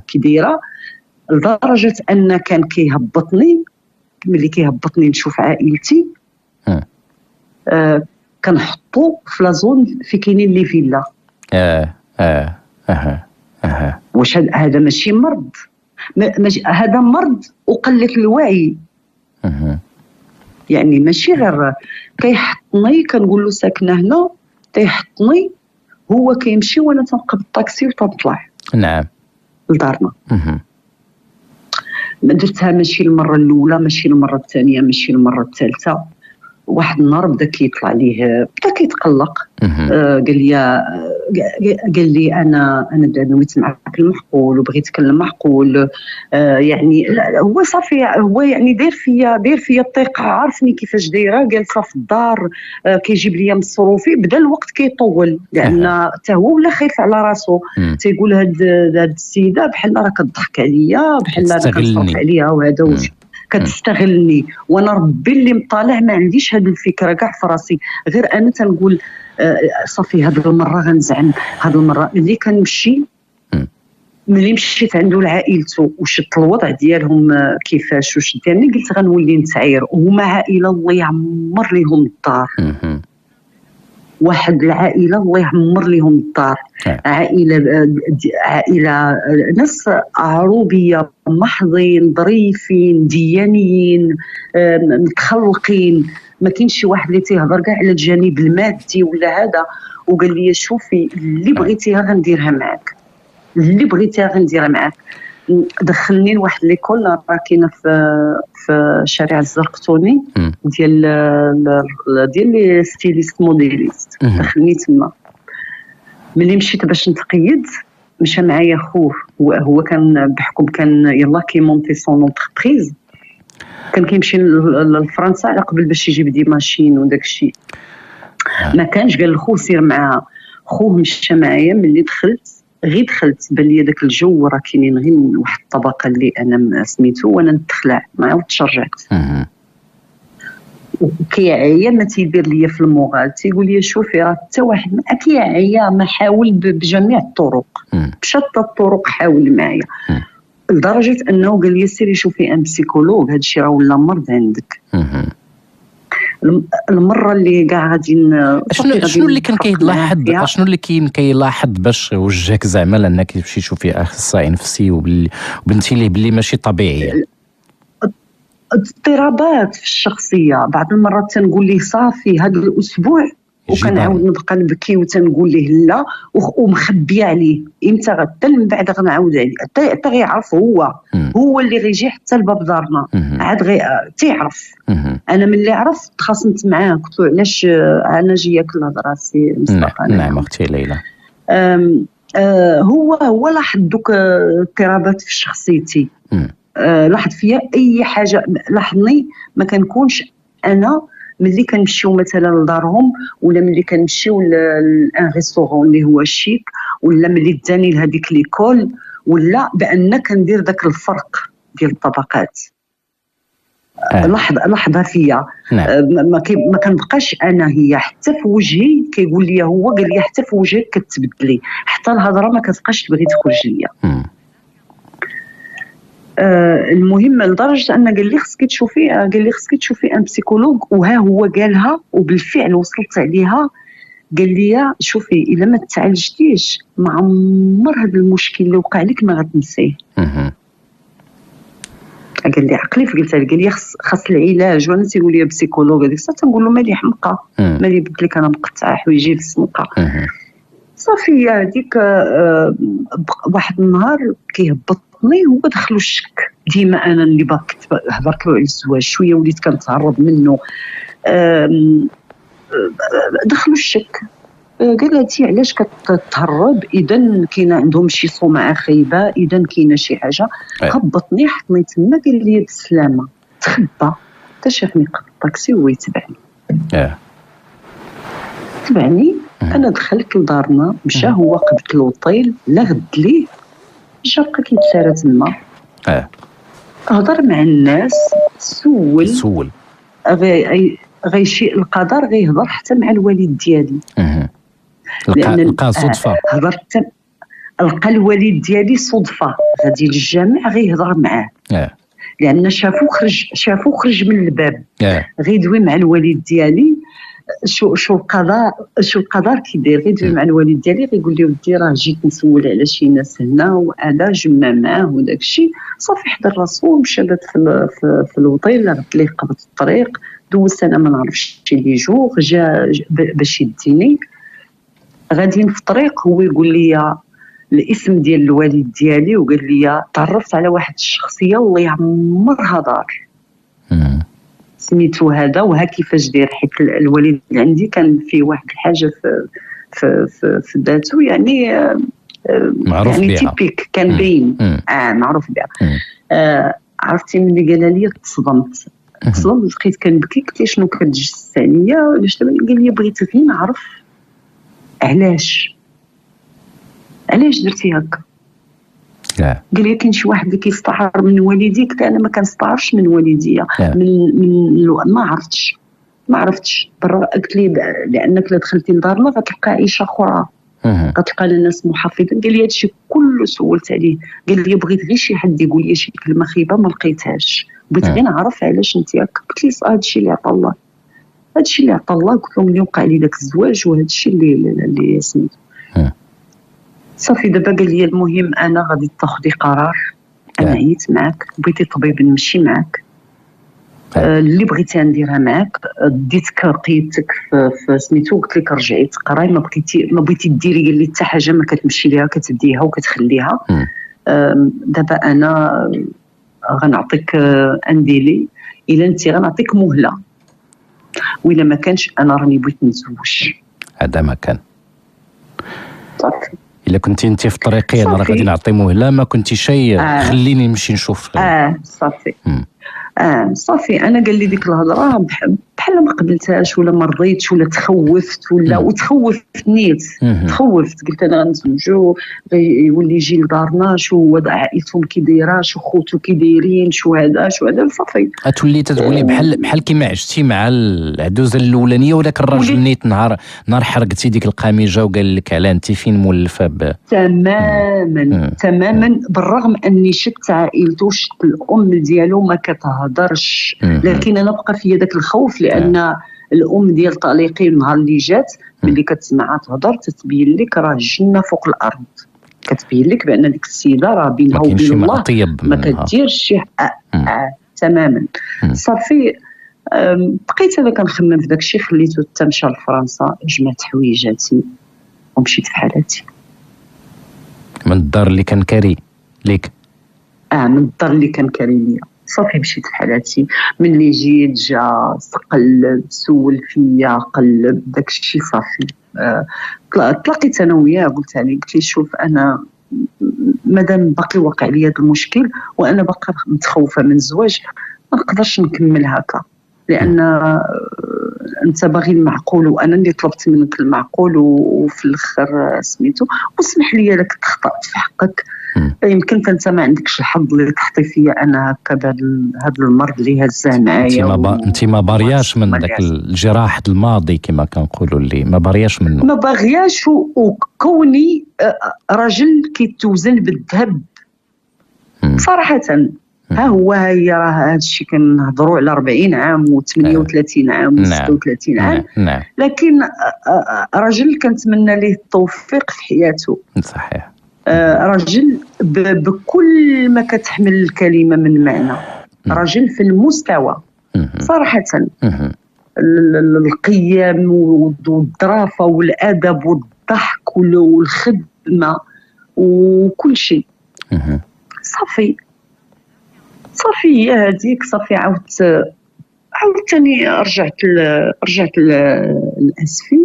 كي دايره، لدرجه ان كان كيهبطني ملي كيهبطني نشوف عائلتي كنحطو في لازون في كاينين لي فيلا. واش هذا ماشي مرض؟ هذا مرض وقلة الوعي. يعني ماشي غير كيحطني كنقول له ساكنه هنا، كيحطني هو كيمشي وانا تنقب الطاكسي وتنطلع لدارنا. درتها ماشي المره الاولى، ماشي المره الثانيه، ماشي المره الثالثه. واحد النهار بدا كيطلع ليه، بدا كيتقلق. قال لي انا نويت معك المحقول وبغيتك المحقول. يعني هو صافي هو يعني داير فيا الثقه، عارفني كيفاش دايره، جالسه في الدار كيجيب لي مصروفي. بدا الوقت كيطول لان حتى هو ولا خايف على راسو، تيقول هاد السيده بحال راه كتضحك عليا، بحال راه كتصرف عليها وهذا وش كتستغلني. وانا ربي اللي مطالع ما عنديش هذه الفكره كاع في راسي، غير انا تنقول صافي هذه المره غنزعم. هذه المره اللي كنمشي ملي مشيت عنده لعائلته وشفت الوضع ديالهم كيفاش واش دارني، قلت غنولي نتعاير. وهما عائله الله يعمر لهم الدار، واحد العائله الله يعمر لهم الدار، عائله ناس عروبيه محضين ظريفين ديانيين متخلقين، ما كاينش شي واحد اللي تيهضر كاع على الجانب المادي ولا هذا. وقال لي شوفي اللي بغيتيها غنديرها معاك. اللي بغيتي غنديرها معاك. دخلني لواحد ليكول راه كاينه في شارع الزرقتوني ديال لي ستيليست موديليست. دخلني تما. ملي مشيت باش نتقيد مشى معايا خوه، هو كان بحكم كان يلا كيمونتي سون اونتربريز، كان كيمشي لفرنسا على قبل باش يجيب دي ماشين وداك الشيء. ما كانش قال لخوه سير معاه. خوه مشى معايا. ملي دخلت بان لي داك الجو راه كاينين غير واحد الطبقه اللي انا سميتو وانا نتخلع ما عاودتش رجعت. وكيعيا ما تيدير ليا في الموغال، تيقول لي شوفي راه حتى واحد ما كيعيا، ما حاول بجميع الطرق، بشتى الطرق حاول معايا، لدرجه انه قال لي سيري شوفي ان بسيكولوج، هذا الشيء راه ولا مرض عندك. المره اللي كاع غادي شنو اللي كان كيلاحظ، شنو اللي كيلاحظ باش وجهك زعما لانك تمشي تشوفي اخصائي نفسي وبنتي ليه باللي ماشي طبيعيه؟ اضطرابات في الشخصيه. بعض المرات تنقول ليه صافي هذا الاسبوع، وكنعاود نبقى نبكي وتنقول ليه لا ومخبيه عليه. امتى غدا من بعد غنعاود عليه حتى غيعرف هو اللي غيجي حتى لباب دارنا عاد تيعرف. انا ملي عرفت تخاصمت معاه، قلت له علاش انا جايك الهضره سي مصطفى. نعم اختي ليلى. هو لاحظ دوك اضطرابات في شخصيتي. لاحظ فيا اي حاجه، لاحظني ما كنكونش انا ملي كنمشيو مثلا لدارهم، ولا ملي كنمشيو لان ريستورون اللي هو شيك، ولا ملي داني لهذيك ليكول، ولا بان كندير داك الفرق ديال الطبقات. لاحظها فيا. ما كنبقاش انا هي، حتى في وجهي كيقول لي، هو قال لي حتى في وجهك كتبدلي، حتى الهضره ما كتبقاش تبغي تخرج ليا. المهم لدرجه ان قال لي خصك تشوفي ان بسيكولوج، وها هو قالها وبالفعل وصلت عليها. قال لي شوفي الا ما تعالجتيش ما عمر هذا المشكل اللي وقع لك ما غتنسيه. قال لي عقلي، فقلت له قال لي خاص العلاج. وانا تيقول لي بسيكولوج، هذيك الساعه تنقول له مالي حمقى، مالي بدت لك انا مقطعه حوايجي في السمقه. صافي هذيك واحد النهار كيهبطني هو دخلو الشك. ديما انا اللي باك هضرت له على الزواج شويه وليت كنتهرب منه. دخلو الشك. قال لي علاش كتهرب؟ اذا كاين عندهم شي صومعه خايبه، اذا كاينه شي حاجه. هبطني حطني تما، قال لي بالسلامه. تخبى حتى شافني قد الطاكسي وهو يتبعني. تبعني. انا دخلت لدارنا، مشى هو قبت لوطيل، لا غد ليه جا بقى كيتسارى تما. هضر مع الناس، سول غيشي القدر غيهضر حتى مع الوالد ديالي. لقى صدفه. هضرت لقى الوالد ديالي صدفه غادي للجامع غيهضر معاه. لان شافو خرج من الباب غيدوي مع الوالد ديالي. شو القدر كيدير، غيدوي مع الوالد ديالي غيقول لي ودي راه جيت نسول على شي ناس هنا وانا جمع معاه وداك الشيء. صافي حضر راسو ومشى بات في الوطيل، رد ليه قبط الطريق، دوزت انا ما نعرفش لي جوغ، جا باش يديني. غاديين في الطريق هو يقول لي الاسم ديال الوالد ديالي، وقال لي تعرفت على واحد الشخصيه والله عمرها دار سميتو هذا وها كيفاش داير. حيت الوالد عندي كان فيه واحد الحاجه في ذاته، يعني معروف يعني بها، تيبيك، كان باين معروف بها. عرفتي ملي قالها لي تصدمت، لقيت كنبكي. قلت له شنو كتجسس عليا علاش؟ قال لي بغيت غير نعرف علاش درتي هكا. قال لي كاين شي واحد اللي كيستعار من والديك. قلت انا ما كنستعرش من والديا. ما عرفتش برا. قلت لي لانك لا دخلتي لدارنا غتلقى عيشه اخرى، غتلقى الناس محافظين. قال لي هادشي كله سولت عليه. قال لي بغيت غير شي حد يقول لي شي كلمه خايبه ما لقيتهاش، بغيت غير نعرف علاش انت هكا. قلت لي هادشي اللي عطا الله، قلت له ملي وقع لي داك الزواج وهادشي اللي سميتو. صافي دابا قال لي المهم انا غادي تاخذي قرار، انا عييت معاك، بغيتي طبيب نمشي معاك. اللي بغيتي نديرها معاك، ديتك لقيتك في سميتو، قلت لك رجعي تقراي، ما بغيتي ديري، قال لي حتى حاجه ما كتمشي ليها كتديها وكتخليها. دابا انا غنعطيك انديلي، الا انت غنعطيك مهله، وإلا ما كانش انا راني بغيت نتزوج. هذا ما كان. صافي، الا كنتي انت في طريقي انا راه غادي نعطي مهله، ما كنتي شي خليني نمشي نشوف. صافي. صافي، انا قال لي ديك الهضره بحال ما قبلتهاش ولا ما رضيتش ولا تخوفت وتخوفت نيت. تخوفت، قلت انا غنتزوجو يولي يجي لدارنا، شو وضع عائلتهم كي دايره، شو خوتو كي دايرين، شو هذا صافي. تولي تقولي بحال كيما عشتي مع العدوزه الاولانيه، وداك الراجل نيت نهار حرقتي ديك القميجه وقال لك على انت فين مولفه تماما. بالرغم اني شفت عائلته، شفت الام ديالو ما كتهضرش، لكن انا بقى في داك الخوف، لان الام ديال طليقي النهار اللي جات ملي كتسمعها تهضر تتبين لك راه الجنه فوق الارض، كتبين لك بان ديك السيده راه بينها وبين الله ما كديرش شي تماما. صافي، بقيت انا كنخمم في داك الشيء، خليته حتى مشى لفرنسا، جمعت حويجاتي ومشيت في حالاتي من الدار اللي كان كاري ليك. من الدار اللي كان كاري ليا. صافي، مشيت في حالاتي. ملي جيت جا قلب، سول فيا، قلب داك الشيء. صافي، تلاقيت انا وياه، قلت لي شوف، انا مادام باقي واقع لي هذا المشكل وانا باقا متخوفه من الزواج، ما نقدرش نكمل هكا، لان انت باغي المعقول وانا اللي طلبت منك المعقول، وفي الاخر سميتو. واسمح لي لك تخطأت في حقك، يمكن انت ما عندكش الحظ اللي تحطي فيا انا هكا بهذا المرض اللي هزاه معايا. انت ما بارياش من داك الجراح الماضي كما كنقولوا، اللي ما بارياش منه، ما باغياش. وكوني راجل كيتوزن بالذهب صراحه، هي راه هذا الشيء كنهضروا على 40 عام و38 عام و36 عام. لكن راجل كنتمنى ليه التوفيق في حياته. صحيح. راجل بكل ما كتحمل الكلمه من معنى، راجل في المستوى صراحه، القيم والظرافه والادب والضحك والخدمه وكل شيء. صافي هي هذيك. صافي عاودتني رجعت لأسفي.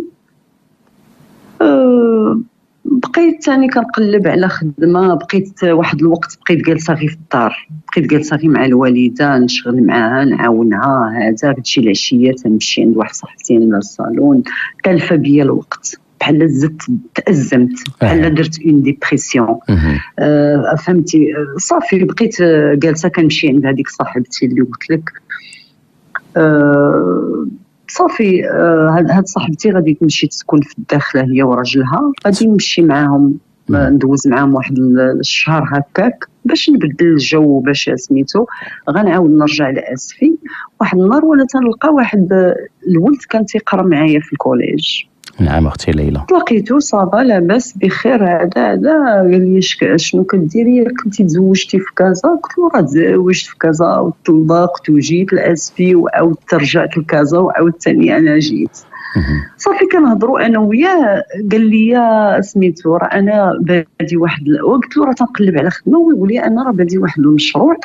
بقيت ثاني كنقلب على خدمه، بقيت واحد الوقت بقيت جالسه غير في الدار، بقيت جالسه غير مع الوالده، نشغل معاها نعاونها، هذا كتجي العشيه تنمشي عند واحد صاحبتي للصالون. تلفى بيا الوقت، بحال زدت تأزمت، بحال درت اون ديبرسيون. فهمتي؟ صافي بقيت جالسه كنمشي عند هذيك صاحبتي اللي قلت لك. صافي، هاد صاحبتي غادي تمشي تسكن في الداخله هي وراجلها، غادي نمشي معاهم، ندوز معاهم واحد الشهر هكاك باش نبدل الجو، باش سميتو غنعاود نرجع لأسفي. واحد النهار وانا تنلقى واحد الولد كان تيقرا معايا في الكوليج. نعم اختي ليلى. تلاقيتو صافا لاباس بخير، هذا قال لي شنو كديري، كنتي تزوجتي في كازا؟ قلت له راه تزوجت في كازا وطلقت وجيت لأسفي وعاودت رجعت لكازا وعاودت ثاني انا جيت. صافي كنهضروا انا وياه، قال لي يا سميتو راه انا بادي واحد قلت له راه تنقلب على خدمه، ويقول لي انا راه بادي واحد المشروع،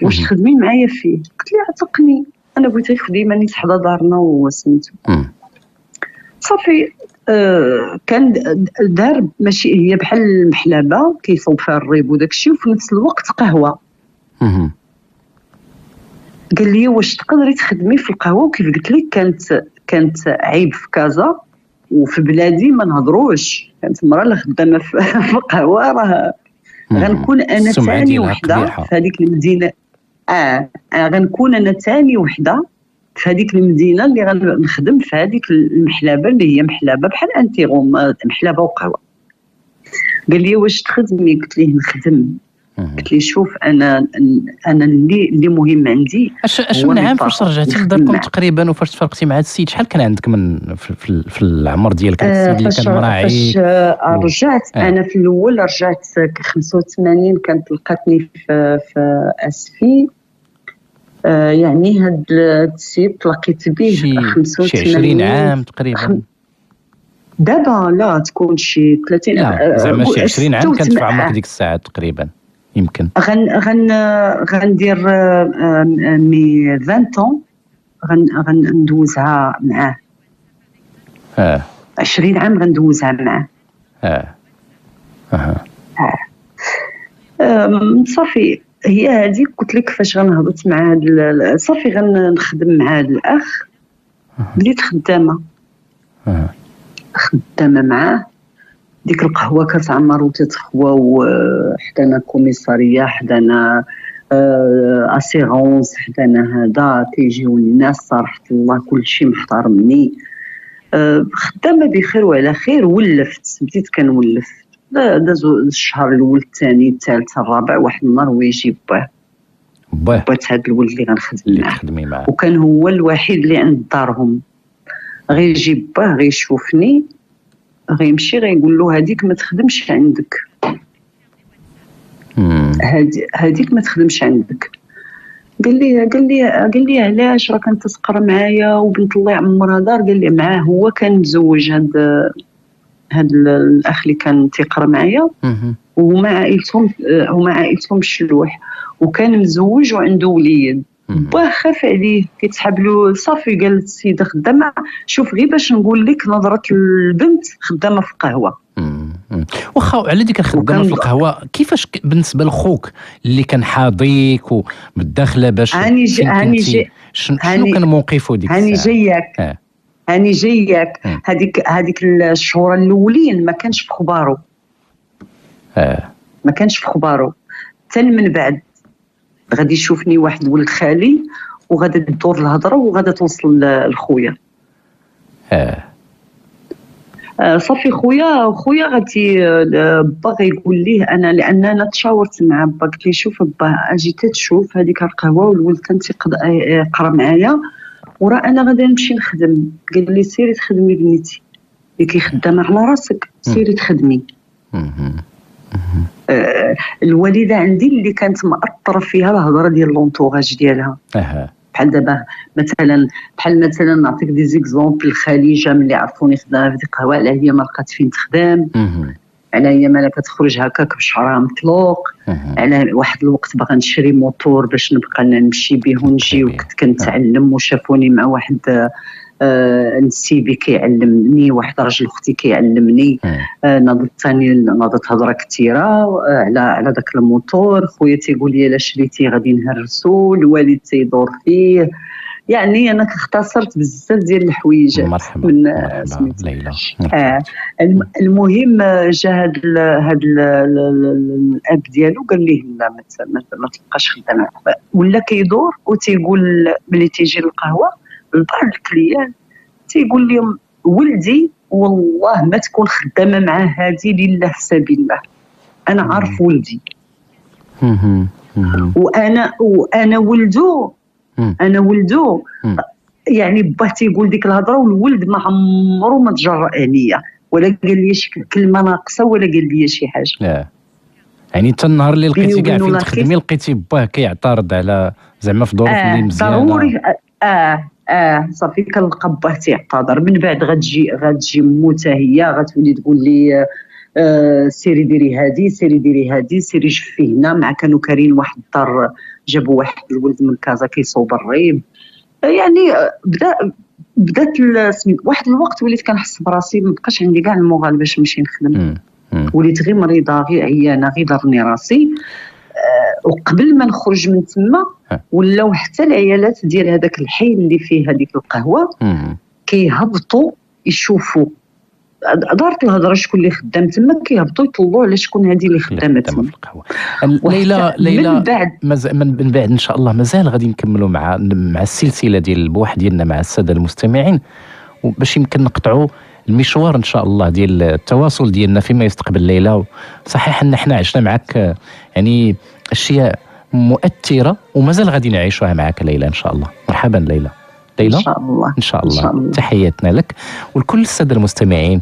واش تخدمين معايا فيه؟ قلت له عتقني، انا بغيت غير خديمه نيت حدا دارنا وسميتو. صافي، كان دار ماشي هي بحال المحلبه كيصوب فيها الريب وداك الشيء، وفي نفس الوقت قهوه. قال لي واش تقدري تخدمي في القهوه؟ وكيف قلت لك كانت عيب في كازا وفي بلادي ما نهضروش، كانت المراه اللي خدامه في القهوه راه غنكون انا ثاني وحده في هذيك المدينه. غنكون انا ثاني وحده في هذيك المدينه اللي غنخدم في هذيك المحلبه اللي هي محلبه بحال انتيغوم، محلبه وقهوه. قال لي واش تخدمي؟ قلت ليه نخدم. قلت لي شوف، انا اللي مهم عندي. اش من عام فاش رجعتي لداركم تقريبا، وفاش تفرقتي مع هذا السيد؟ شحال كان عندك من في العمر ديالك؟ هذا السيد اللي كان مراعي. فاش رجعت انا في الاول رجعت 85، كانت لقاتني في اسفي. يعني هاد السيد تلاقيت به شي 20 عام تقريبا. دابا لا تكون شي 30. لا زعما شي 20 عام كانت في عمرك ديك الساعه تقريبا يمكن. غندير مي 20 غندوزها معاه. 20 عام غندوزها معاه. صافي هي هذيك قلت لك فاش غنهبط مع هاد صافي غنخدم مع هاد الاخ. بديت خدامه معاه. ديك القهوه كتعمر وتتخوى، وحدانا كوميساريه، حدانا اسيغونس، حدانا هذا كيجيو الناس صراحه الله كلشي محترمني. خدامه بخير وعلى خير. ولفت، بديت كنولف. دازو الشهر الاول الثاني الثالث الرابع، واحد النهار هو يجي بات هذا الولد اللي غنخدم معاه، وكان هو الوحيد اللي عند دارهم. غيجي باه غيشوفني، غيمشي غيقول له هذيك ما تخدمش عندك، هذيك ما تخدمش عندك. قال لي علاش؟ راه كانت تسقر معايا وبنت الله يعمرها دار. قال لي معاه هو كان مزوج هاد الاخ اللي كان تيقرا معايا، وهما عائلتهم الشلوح، وكان مزوج وعنده وليد. باه خاف عليه كيتسحب له. صافي قال السيده خدامه، شوف غير باش نقول لك نظره البنت خدامه في قهوه. واخا على ديك الخدامه في القهوه، كيفاش بالنسبه لخوك اللي كان حاضيك وبالداخله باش شنو كان موقفه ديك الساعه؟ هاني جايك. هذيك الشهور الاولين ما كانش في خبارو. ما كانش في خبارو. حتى من بعد غادي يشوفني واحد ولد خالي، وغادا تدور الهضره وغادا توصل لخويا. صافي خويا غادي با غيقول ليه انا، لان انا تشاورت مع با قلت لي شوف با اجي تشوف هذيك القهوه والولد كان تيقرا معايا، وراه انا غادي نمشي نخدم. قال لي سيري تخدمي بنيتي، اللي خدامه على راسك سيري تخدمي. الوالده عندي اللي كانت مأثره فيها الهضره ديال لونطوراج ديالها. بحال دابا مثلا نعطيك دي زيكزومبل. الخليجه ملي عرفوني خدامه في ديك القهوه، على هي ما لقات فين تخدم، على هي مالا كتخرج هكاك بشعرها مطلوق، على واحد الوقت باغا نشري موتور باش نبقى نمشي به ونجي، وكنت كنتعلم وشافوني مع واحد نسيبي كيعلمني، واحد راجل اختي كيعلمني. ناضت هضره كثيره على داك الموتور. خويا تيقول لي الا شريتي غادي نهرسو، الوالد تيدور فيه. يعني انا اختصرت بزاف ديال الحوايج. مرحبا ليلى. المهم جا هاد الاب ديالو قال ليه لا ما تبقاش خدامه، ولا كيدور وتيقول ملي تيجي للقهوه لبعض الكليان تيقول لهم ولدي والله ما تكون خدامه مع هذه لله في سبيل الله، انا عارف ولدي وانا ولدو. يعني باه تيقول ديك الهضره، والولد ما عمرو ما تجرأ عليا ولا قال لي شي كلمه ناقصه ولا قال لي شي حاجه. يعني حتى النهار اللي لقيتي كاع فين تخدمي لقيتي باه كيعترض على زعما في ظروف اللي مزيانه ضروري. صافي كنلقى باه تيعتذر. من بعد غتجي موته هي غتولي تقول لي سيري ديري هادي سيري ديري هادي سيري شفي هنا. مع كانوا كارين واحد الدار، جابوا واحد الولد من كازا كيصوب الريب. يعني بدات واحد الوقت وليت كنحس براسي ما بقاش عندي كاع المغال باش نمشي نخدم. وليت غير مريضه، غير عيانه، غير ضرني راسي. وقبل ما نخرج من تما ولاو حتى العيالات ديال هذاك الحي اللي فيه هذيك القهوه كيهبطوا يشوفوا دارت الهضره شكون اللي خدام تما، كيهبطوا يطلعوا على شكون هذه اللي خدامه تما في القهوه. ليلى من بعد ان شاء الله مازال غادي نكملوا مع السلسله ديال البوح ديالنا مع الساده المستمعين، وباش يمكن نقطعوا المشوار ان شاء الله ديال التواصل ديالنا فيما يستقبل. ليلى صحيح ان احنا عشنا معك يعني اشياء مؤثره ومازال غادي نعيشوها معك ليلى ان شاء الله. مرحبا ليلى. ان شاء الله ان شاء الله. تحياتنا لك ولكل الساده المستمعين.